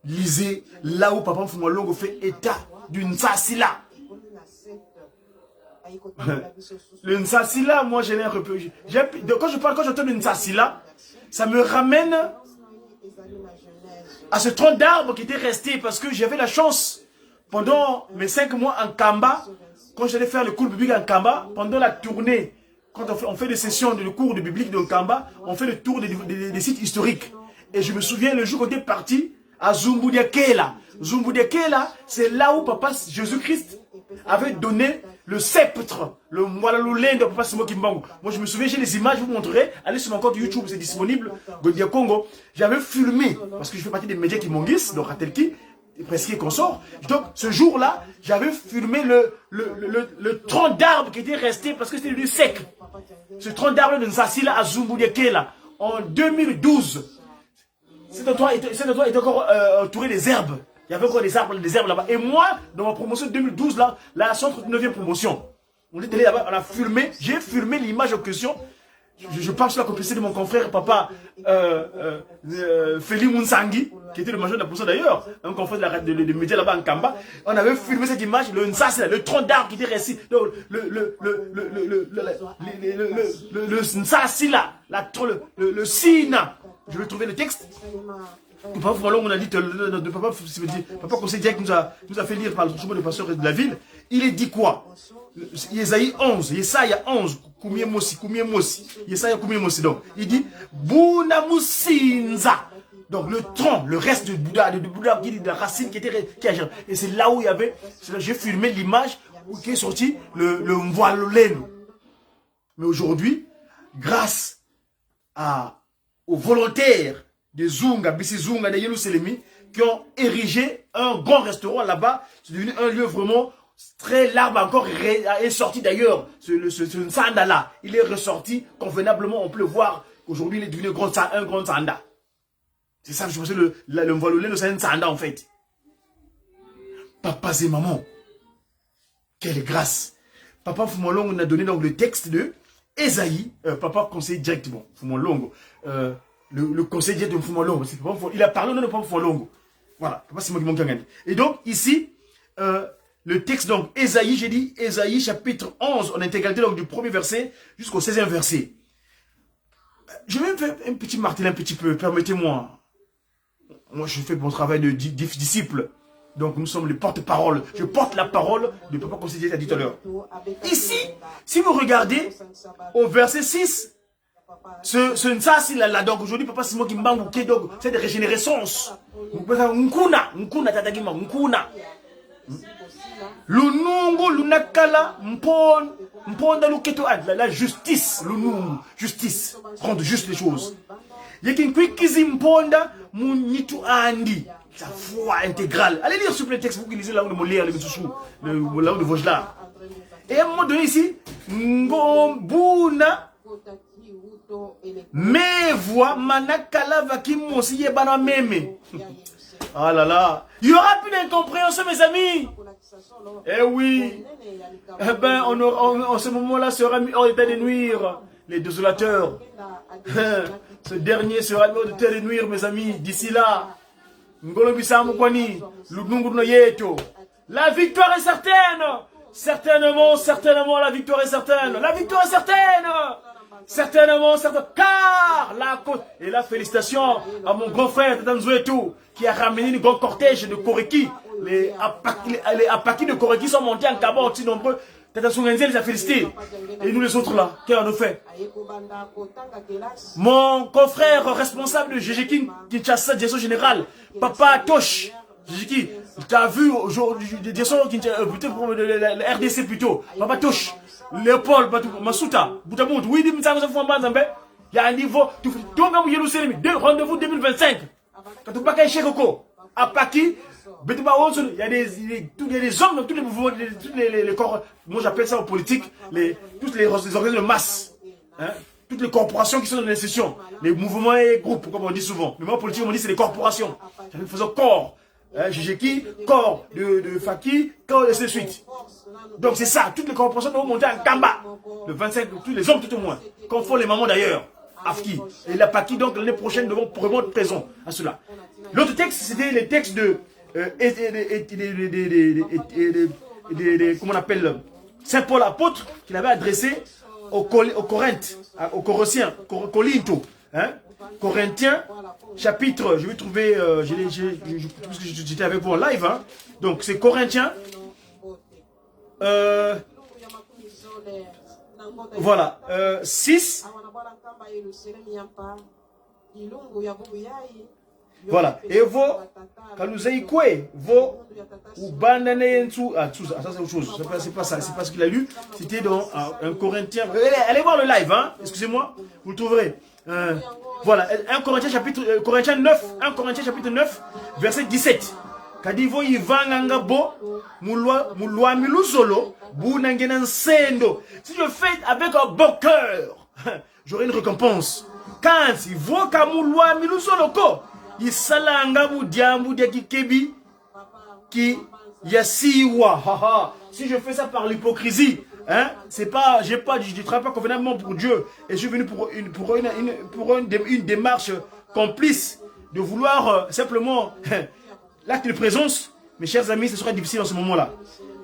Lisez là où Papa Mfumolongo fait état d'une Nsassila. Le Nsassila, moi j'ai un peu. Quand j'entends le Nsassila, ça me ramène à ce tronc d'arbre qui était resté parce que j'avais la chance pendant mes 5 mois en Kamba, quand j'allais faire le cours biblique en Kamba, pendant la tournée, quand on fait des sessions de cours de biblique de Kamba, on fait le tour des sites historiques. Et je me souviens le jour qu'on était parti à Zumbudiakela. Zumbudiakela, c'est là où Papa Jésus-Christ avait donné le sceptre, le Mwalaloulé de Papa Simo Kimbangu. Moi je me souviens, j'ai les images, je vous montrerai. Allez sur mon compte YouTube, c'est disponible. Godia Congo. J'avais filmé, parce que je fais partie des médias qui m'enguissent, donc Ratelki, Presque consort. Donc ce jour-là, j'avais filmé le tronc d'arbre qui était resté parce que c'était du sec. Ce tronc d'arbre de Nsassila à Zumbudiakela en 2012. Cet endroit était encore entouré des herbes. Il y avait encore des arbres là-bas. Et moi, dans ma promotion de 2012, là, la 139e promotion, on est allé là-bas, on a filmé, j'ai filmé l'image en question. Je parle sur la complicité de mon confrère, papa Feli Mounsangi, qui était le major de la position d'ailleurs, un confrère de médias là-bas en Kamba. On avait filmé cette image, le Nsassila, le tronc d'arbre qui était resté, le Nsassila, le Sina. Je vais trouver le texte. Papa Fumolongo, on a dit, Papa Conseil Direct nous a fait lire par le chemin de pasteur de la ville. Il est dit quoi? Yesaya 11, Kumie Mosi, Yesaya Kumie Mosi. Donc, il dit, Buna Musinza. Donc, le tronc, le reste de Bouddha, qui dit de la racine qui était, et c'est là où il y avait, j'ai filmé l'image qui est sorti, le Mvoaloleno. Mais aujourd'hui, grâce aux volontaires de Zunga, Bissi Zunga, de Yerusalem, qui ont érigé un grand restaurant là-bas. C'est devenu un lieu vraiment très large, encore est sorti d'ailleurs, ce Nsanda là. Il est ressorti convenablement, on peut le voir. Aujourd'hui, il est devenu un grand Nsanda. C'est ça que je pensais, le Mvololé, c'est un Nsanda en fait. Papa et maman, quelle grâce. Papa Fumolongo a donné donc le texte de Ésaïe, Papa conseille directement, Fumolongo. Le conseil direct de Fumolongo, il a parlé au nom de Papa Fumolongo. Voilà, Papa Simon Kimangangani. Et donc, ici, le texte, donc, Ésaïe, j'ai dit, Ésaïe, chapitre 11, en intégralité, donc, du premier verset jusqu'au 16e verset. Je vais faire un petit martel, un petit peu, permettez-moi. Moi, je fais mon travail de disciple. Donc, nous sommes les porte-parole. Je porte la parole de Papa Conseil direct, a dit tout à l'heure. Ici, si vous regardez, au verset 6, ce Nsassila là, donc aujourd'hui, Papa Simon Kimbangu, donc c'est de régénérescence. Nkuna tatagima, nkuna. Lunungu, lunakala, mponda luketo ad, la justice, lunungu, justice, rendre juste les choses. Yekin kwikizi mponda, munitu andi. Sa foi intégrale. Allez lire sur le texte, vous qui lisez là où de Molière, là où de Vosgelard. Et à un moment donné ici, Ngombuna. Mais voix manakala vakimosi yebana meme. Ah là là, il y aura plus d'incompréhension mes amis. Eh oui. Eh ben en ce moment-là sera mis hors d'état de nuire les désolateurs. Ce dernier sera mis hors d'état de nuire mes amis. D'ici là, la victoire est certaine. Certainement la victoire est certaine. La victoire est certaine. Certainement, car la côte. Et là, félicitations à mon grand frère Tatanzouetou qui a ramené un grand cortège de Koreki. Les Apaki de Koreki sont montés en Kaba aussi nombreux. Tatanzouenzel les a félicités. Et nous les autres là, qu'est-ce qu'on a fait? Mon confrère responsable de GGK Kinshasa, direction générale, Papa Tosh, GGK, tu as vu aujourd'hui, direction la RDC plutôt, Papa Tosh. Léopold Masuta, Boutamount, oui, il y a un niveau. Rendez-vous 2025. Quand tu pas chez Roko, à Paki, il y a des hommes dans tous les mouvements, tous les corps. Moi j'appelle ça en politique, toutes les organismes de masse. Hein, toutes les corporations qui sont dans les sessions, les mouvements et groupes, comme on dit souvent. Mais moi en politique, on dit c'est les corporations. Faisons corps. Jejeki, corps de Faki, corps et ainsi de suite. Donc c'est ça, toutes les corporations vont monter en Kamba. Le 25, tous les hommes tout au moins. Comme font les mamans d'ailleurs. Afki. Et la Paki, donc l'année prochaine, devront vraiment être présents à cela. L'autre texte, c'était les textes de... comment on appelle Saint Paul apôtre, qu'il avait adressé aux Corinthes, aux Colossiens, Corinto. Hein? Corinthiens, chapitre, je vais trouver, j'étais avec vous en live, hein? Donc c'est Corinthiens, voilà, 6, voilà, et vos, quand nous ayons vos, ou bandane ça c'est autre chose, c'est pas ça, c'est pas ce qu'il a lu, c'était dans un Corinthien, allez voir le live, hein? Excusez-moi, vous le trouverez. Voilà, 1 Corinthiens chapitre 9, verset 17. Kadivo ivanga bo mulwa miluzolo bu nangena nsendo. Si je fais avec un bon cœur, j'aurai une récompense. Quand il voit kamulwa miluzolo ko, isalanga bu diambu de kikebi ki yasiwa. Si je fais ça par l'hypocrisie, hein, c'est pas, je travaille pas convenablement pour Dieu et je suis venu pour une démarche complice de vouloir simplement l'acte de présence. Mes chers amis, ce sera difficile en ce moment-là.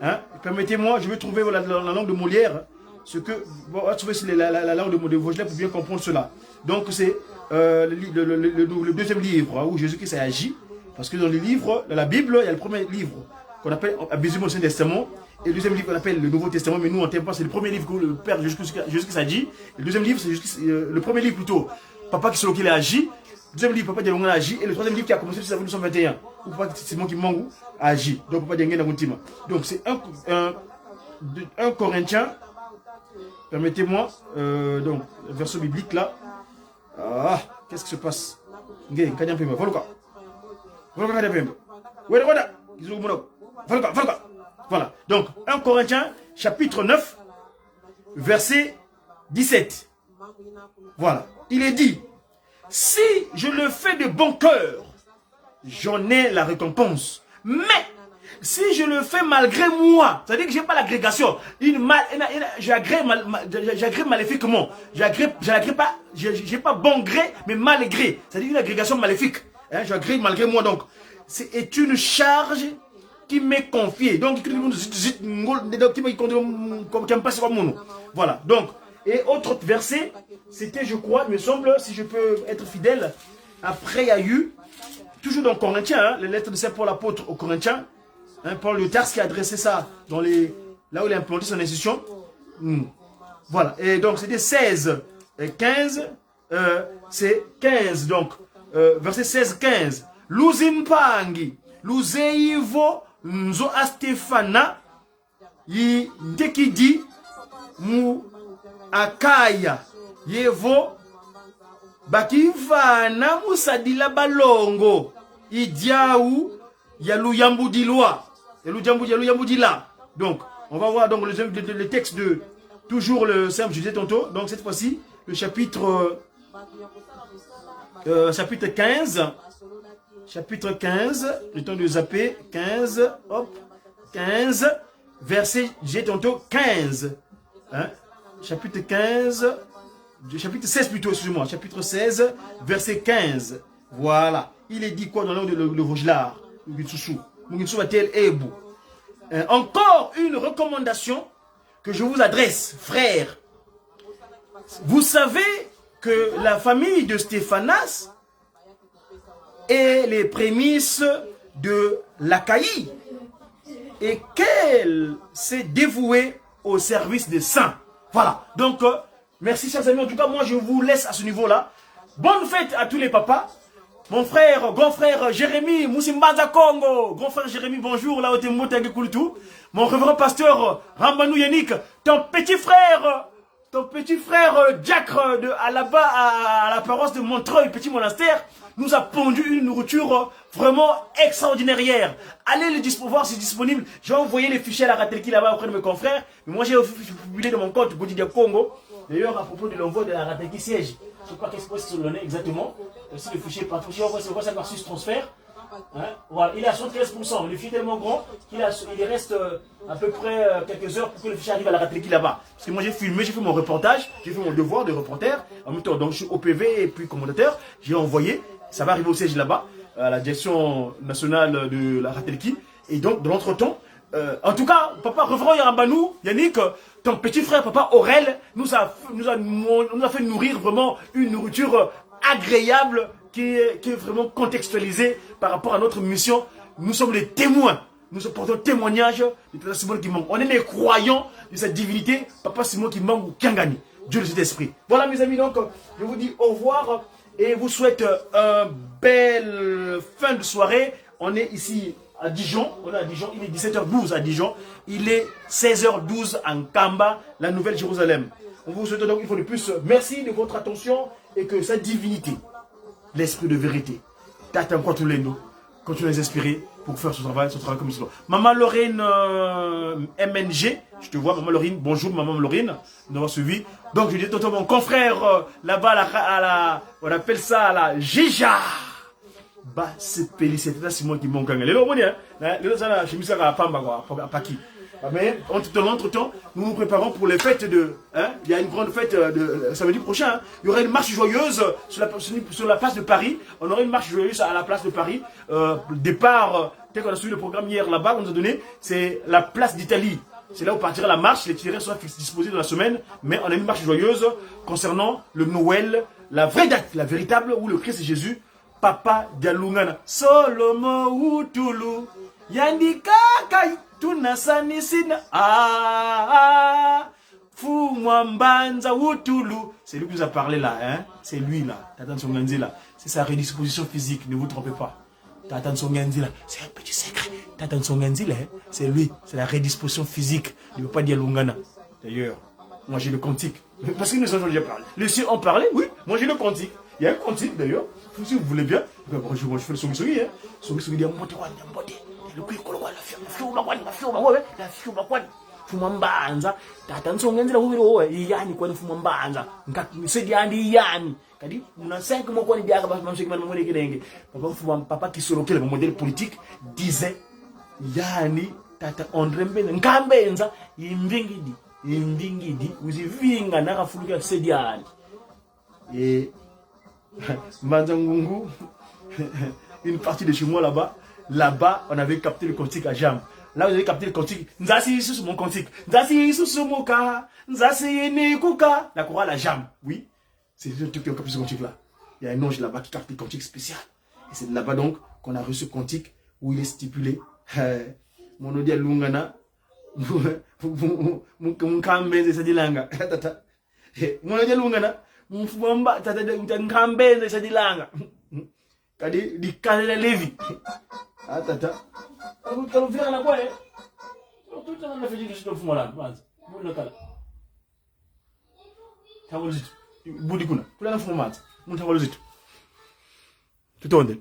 Hein? Permettez-moi, je vais trouver la langue de Molière, ce que on va trouver la langue de Vaugelas pour bien comprendre cela. Donc c'est le deuxième livre hein, où Jésus-Christ a agi, parce que dans les livres, dans la Bible, il y a le premier livre qu'on appelle Abbé-Zuma Ancien Testament. Et le deuxième livre qu'on appelle le Nouveau Testament, mais nous on t'aime pas, c'est le premier livre que le Père Jésus-Christ a dit. Et le deuxième livre, c'est le premier livre plutôt, Papa qui a agi. Le deuxième livre, Papa Dialonga a agi. Et le troisième livre qui a commencé, c'est 1921. Ou Papa Simon qui Mangu a agi. Donc Papa Dialonga Naguntima. Donc c'est un Corinthien. Permettez-moi, donc, verset biblique là. Ah, qu'est-ce qui se passe? Voilà, donc 1 Corinthiens chapitre 9 verset 17. Voilà, il est dit, si je le fais de bon cœur, j'en ai la récompense. Mais si je le fais malgré moi, c'est-à-dire que je n'ai pas l'agrégation, j'agrée maléfiquement, j'ai pas bon gré, mais mal gré, c'est-à-dire une agrégation maléfique. Hein, j'agrée malgré moi, donc c'est une charge qui m'est confié. Donc, voilà. Donc, et autre verset, c'était, je crois, il me semble, si je peux être fidèle, après il y a eu, toujours dans Corinthiens, hein, les lettres de Saint Paul apôtre aux Corinthiens, hein, Paul de Tarse qui a adressé ça dans là où il a implanté son institution. Voilà. Et donc, c'était 16 et 15, c'est 15, donc, verset 16-15. Luzimpangi, Luzeivo, Nzo Astefana, yi ndekidi mu akaya yevo bakivana musadila balongo idiaou yalou yambudilwa yalou. Donc on va voir donc le texte de toujours le simple, je disais tantôt, donc cette fois-ci le chapitre 15. Chapitre 15, le temps de zapper, 15, hop, 15, verset, j'ai tantôt 15, hein, chapitre 15, chapitre 16 plutôt, excusez-moi, chapitre 16, verset 15, voilà, il est dit quoi dans le nom de le Vaugelas, encore une recommandation que je vous adresse, frères, vous savez que la famille de Stéphanas et les prémices de l'Achaïe et qu'elle s'est dévouée au service des saints. Voilà, donc merci chers amis, en tout cas moi je vous laisse à ce niveau-là. Bonne fête à tous les papas. Mon frère, grand frère Jérémy Moussimbaza Congo, grand frère Jérémy, bonjour, là où t'es monté Kultu. Mon révérend pasteur Rambanou Yannick, ton petit frère Diacre là-bas à la paroisse de Montreuil, petit monastère, nous a pondu une nourriture vraiment extraordinaire. Allez le voir, c'est disponible. J'ai envoyé les fichiers à la Ratelki là-bas auprès de mes confrères. Mais moi j'ai publié dans mon compte Quotidien Congo. D'ailleurs, à propos de l'envoi de la Ratelki siège, je sais pas qu'est-ce que c'est sur le nez exactement. Aussi le fichier par fichier, on voit ça par transfert. Hein? Voilà, il est à 73%. Le fichier est tellement grand qu'il reste à peu près quelques heures pour que le fichier arrive à la Rateleki là-bas. Parce que moi j'ai filmé, j'ai fait mon reportage, j'ai fait mon devoir de reporter. En même temps, donc je suis OPV et puis commentateur. J'ai envoyé, ça va arriver au siège là-bas, à la direction nationale de la Rateleki. Et donc, de l'entretemps, en tout cas, papa Reverend Yarambanou, Yannick, ton petit frère, papa Aurel, nous a fait nourrir vraiment une nourriture agréable qui est vraiment contextualisée par rapport à notre mission. Nous sommes les témoins. Nous portons témoignage de Tata Simone qui manque. On est les croyants de cette divinité, papa Simone qui manque ou Kangani. Dieu le Saint-Esprit. Voilà mes amis, donc je vous dis au revoir et vous souhaite une belle fin de soirée. On est ici à Dijon, on est à Dijon, il est 17h12 à Dijon, il est 16h12 en Kamba, la Nouvelle Jérusalem. On vous souhaite donc une fois de plus, merci de votre attention et que sa divinité, l'esprit de vérité, Tata Nkwatulendo, continue à les inspirer pour faire ce travail comme il se doit. Maman Lorraine MNG, je te vois, Maman Lorraine, bonjour Maman Lorraine, nous avons suivi. Donc je dis tout à mon confrère là-bas, on appelle ça la Jija. Bah, c'est pélicité, c'est moi qui m'en gagne. Les lois, les autres, je me suis à Pamba, à Paki. Mais entre-temps, nous nous préparons pour les fêtes de. Hein, il y a une grande fête de samedi prochain. Hein. Il y aura une marche joyeuse sur la place de Paris. On aura une marche joyeuse à la place de Paris. Départ, tel qu'on a suivi le programme hier là-bas, on nous a donné, c'est la place d'Italie. C'est là où partira la marche. Les itinéraires seront disposés dans la semaine. Mais on a une marche joyeuse concernant le Noël, la vraie date, la véritable, où le Christ Jésus. Papa Dialungana Solomo Utulu Yandika Kai Tunasanisina Fumwambanza Utulu. C'est lui qui nous a parlé là, hein? C'est lui là, Tata Nsonganzi là. C'est sa redisposition physique, ne vous trompez pas. Tata Nsonganzi là, c'est un petit secret. Tata Nsonganzi là, c'est lui, c'est la redisposition physique. Il ne veut pas dire Lungana. D'ailleurs, moi j'ai le cantique. Parce que nous avons déjà parlé. Les cieux ont parlé, oui, moi j'ai le cantique. Il y a un cantique d'ailleurs, si vous voulez bien. Bon, je fais le songi-songi, hein. Songi-songi, il y a un mbote. Le coup, la fiuba, Fumambanza, Tata Nsonganzi la huiro, yani kwa Fumambanza. Nkadi andi yani. Kadi, muna 5 mois kwa ni biaga, parce que je suis kirenge. Papa qui solo le modèle politique disait, yani, Tata Ondrembe, Nkambenza, Indingidi, uzivinga nakafuluka sediani. Et Manzangungu, une partie de chez moi là-bas, on avait capté le cantique à Jam. Là, vous avez capté le cantique. Nzasi sous mon cantique. Nzasi sous mon cas. Nzasi nekuka. La chorale à Jam. Oui, c'est le truc qui a capté ce cantique là. Il y a un ange là-bas qui capte le cantique spécial. Et c'est là-bas donc qu'on a reçu ce cantique où il est stipulé. Mon odia lungana. Mon kambenze sa dilanga. Mon odia lungana. Mfumamba tata nkambenze sa dilanga. Kadi di kanela levi. Ah tata. Kalau vira na kwa tout le monde fait du tout fumo là. Basi. Bula kala. Tawolo zitu. Budi kuna. Kula na fumo manza. Mun tawolo zitu. Tutonde.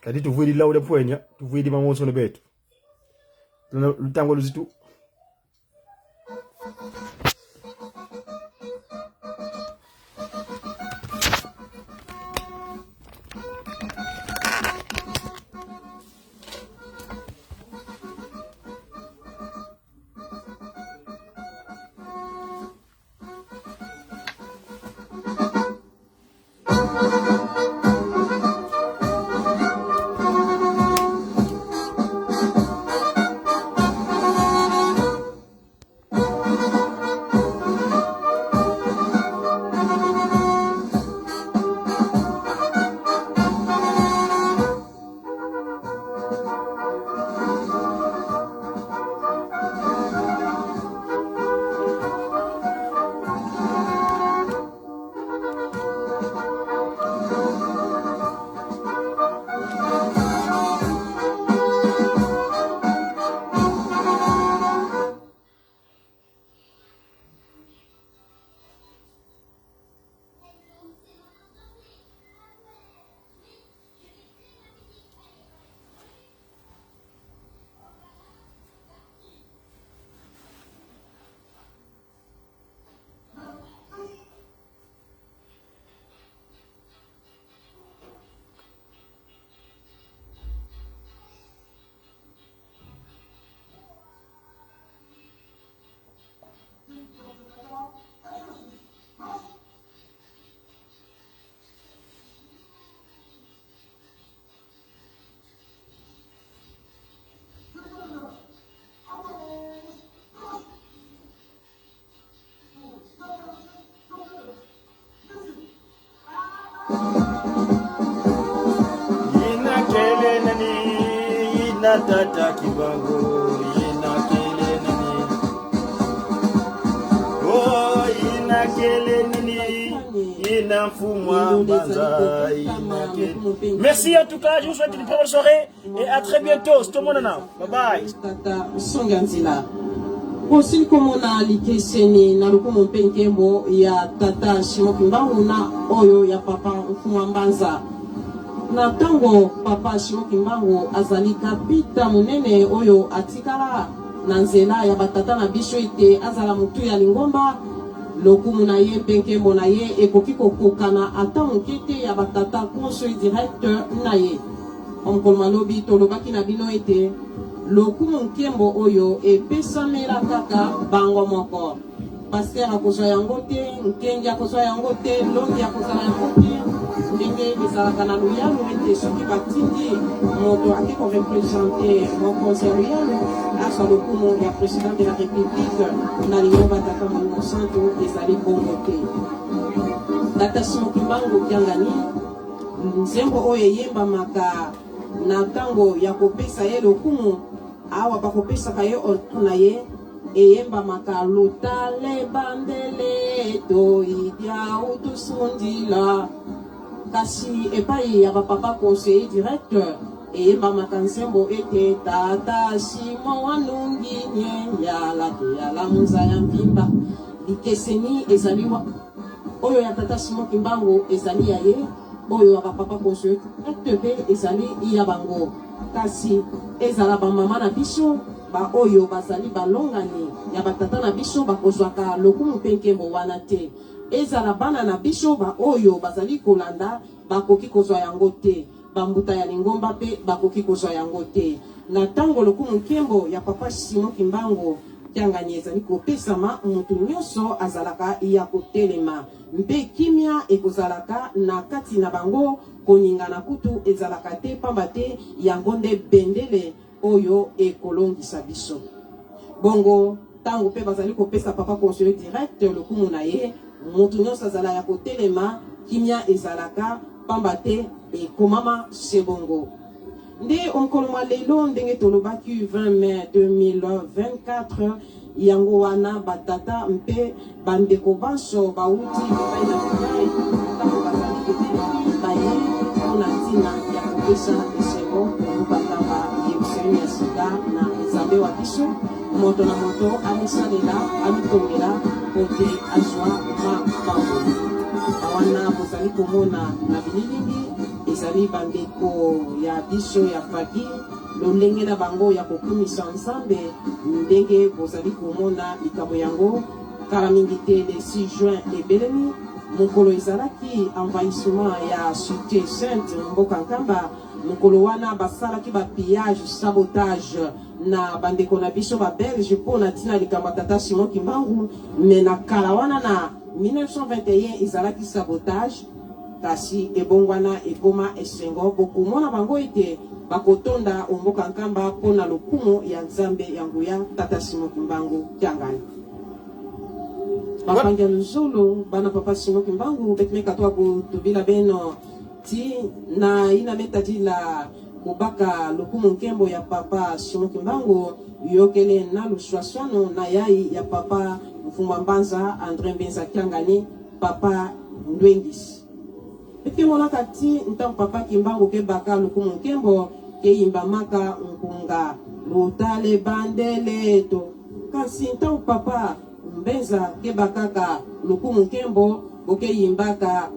Kadi tuvuidi la ule pwenya, tuvuidi mamonso ne betu. Tawolo zitu. ya tata Kimbangu inakele nini? Oh inakele nini? Inafumwa banza inakele. Merci en tout cas, je vous souhaite une très bonne soirée et à très bientôt. C'est tout le monde là. Bye bye.
Tata Songanzila. Aussi comme on a likeseni na lukumu mpenkembo ya tata Simon Kimbangu na oyo ya papa Mfumwa Mbanza. Na tango papa Simon Kimbangu azali kapita munene oyo atikala na nzela ya batata na biso ite azala mutu ya lingomba lokumu na ye mpenkembo na ye ekoki kokokana ata mokete ya batata conseil directeur na ye. Onkolo malobi tolobaki na bino ete lokumu nkembo oyo epesamela kaka bango moko. Pasteur akozwa yango te, nkengi akozwa yango te, longi akozala yango te, ndenge ezalaka na luyalo ete soki batindi moto ake korepresente mokonzi ya luyalo azwa lokumu ya président de la république na lingomba tata Molimo Santu ezali bongo te. Tata Simon Kimbangu Kiangani nzembo oyo eyembamaka na tango ya kopesa ye lokumu awa bakopesaka ye na ye eyembamaka lutale bandele to idia utusundila kasi epai ya bapapa conseiller directeur eyembamaka nzembo ete tata Simon wanunginye yala muza ya mpimba likeseni ezali oyo ya tata Simon Kimbangu ezali ya ye oyo ya bapapa conseiller directeur ezali ya bango kasi ezala ba mama na biso ba oyo bazali balongani ya batata na biso bakozwaka lokumu mpenkembo wana te ezala bana na biso ba oyo bazali kolanda bakoki kozwa yango te bambuta ya lingomba pe bakoki kozwa yango te na tango lokumu nkembo ya papa Simon Kimbangu Kiangani ezali kopesama mutu nyonso azalaka ya kotelema mpe kimia ekozalaka na kati na bango koningana kutu ezalaka te pamba te yango nde bendele oyo ekolongisa biso bongo tango pe bazali kopesa papa conseiller direct lokumu na ye mutu nyonso azala ya kotelema kimia ezalaka pamba te ekomama sebongo nde onkoloma lelo ndenge tolobaki 20 mai 2024 yango wana batata mpe bandeko banso bauti epai na bikai ntango bazali kotelemi baye mpona ntina ya kopesa esengo bakamba yerusalemu ya sika na nzambe wa biso moto na moto amisalela amitongela kote azwa mabango wana bozali komona na bililingi ezali bandeko ya biso ya faki lolenge na bango ya kokumisa nzambe ndenge bozali komona likambo yango kala mingi te le 6 juin ebelemi mokolo ezalaki envahissement ya cité sainte mboka nkamba mokolo wana basalaki bapillage sabotage na bandeko na biso babelge mpona ntina likambo ya tata Simon Kimbangu me na kala wana na 1921 ezalaki sabotage kasi ebongwana ekoma esengo bokomona bango ete bakotonda omboka nkamba mpona lokumu ya nzambe ya nguya tata Simon Kimbangu Kiangani bapangia luzulu bana papa Simon Kimbangu betumeka toa kutubila beno ti na ina meta ti la kubaka lokumu nkembo ya papa Simon Kimbangu yokele na luswaswano na yai ya papa Mfumwa Mbanza André Mbenza Kiangani papa Ndwengisi eke monaka ti ntango papa Kimbangu ke baka lokumu nkembo ke yimbamaka nkunga lutale bandele to kasi ntango papa Mbenza ke bakaka lokumu nkembo boke yimbaka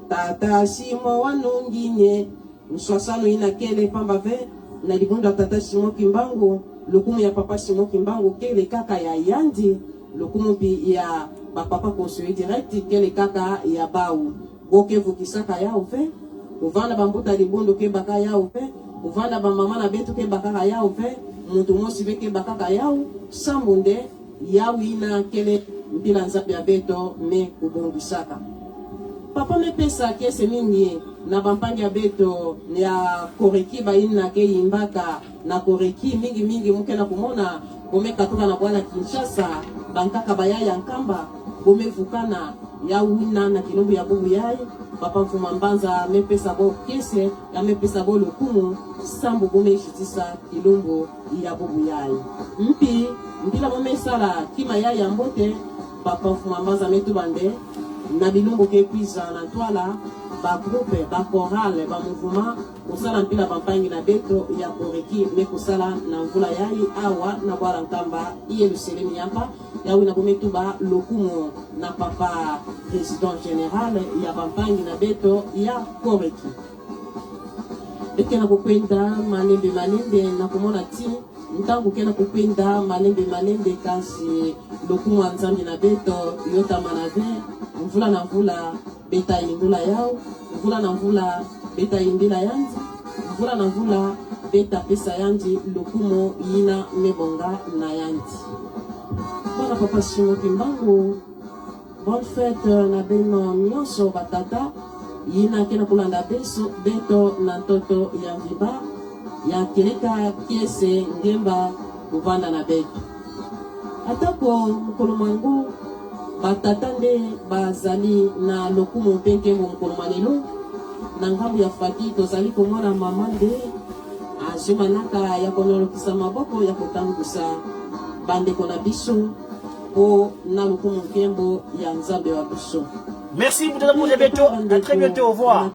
tata Simon wanunginye nswasano ina kele pamba ve na libunda tata Simon Kimbangu lokumu ya papa Simon Kimbangu kele kaka ya yandi lokumu pi ya papa conseiller direct kele kaka ya bau boke vukisaka ya ufe uvanda bambuta libundu ke baka ya ufe uvanda bamama na betu ke baka ya ufe muntu mosi be ke baka ya u sambunde ya wina kele mpila nzambe ya beto me kubongisaka papa me pesa kese mingi na bampangi ya beto ya koreki baini na ke yimbaka na koreki mingi mingi muke na kumona bomeka toka na bwana Kinshasa bankaka bayaya nkamba bomevukana ya wina na kilombo ya bubu yai papa Mfumwa Mbanza mepesa bo kese ya mepesa bo lokumu sambu bome justice ilombo ya bobu yayi mpi mbila bome sala kima yayi ambote papa mfumambaza metu bande na bilumbu ke pisa na twala ba groupe ba chorale ba mouvement kusala mpila pampangi na beto ya koreki me kusala na mvula yayi awa na bwala nkamba iye luselemi yapa yawi na bometu ba lokumo na papa président général ya pampangi na beto ya koreki eke na kukwenda malembe na kumona ti ntango kena kukwenda malembe kasi lokumo wa nzambi na beto yota manave mvula na mvula beta indula yao mvula na mvula beta indila yanzi mvula na mvula beta pesa yanji lokumo yina mebonga na yanji bana papa Simon Kimbangu bonne fête na beno nyonso batata yina kena kulanda beto na toto ya viba ya keleka kiese ngemba kuvanda na beto atako mkolo mwangu batata nde bazali na lokumu mpenke mkolo manelo na ngambu ya faki tozali komona mama nde azumanaka ya konolokisa maboko ya kotangusa bandeko na biso po na lokumu nkembo ya nzambe wa biso.
Merci, Moutala Beto. À très bientôt. Au revoir.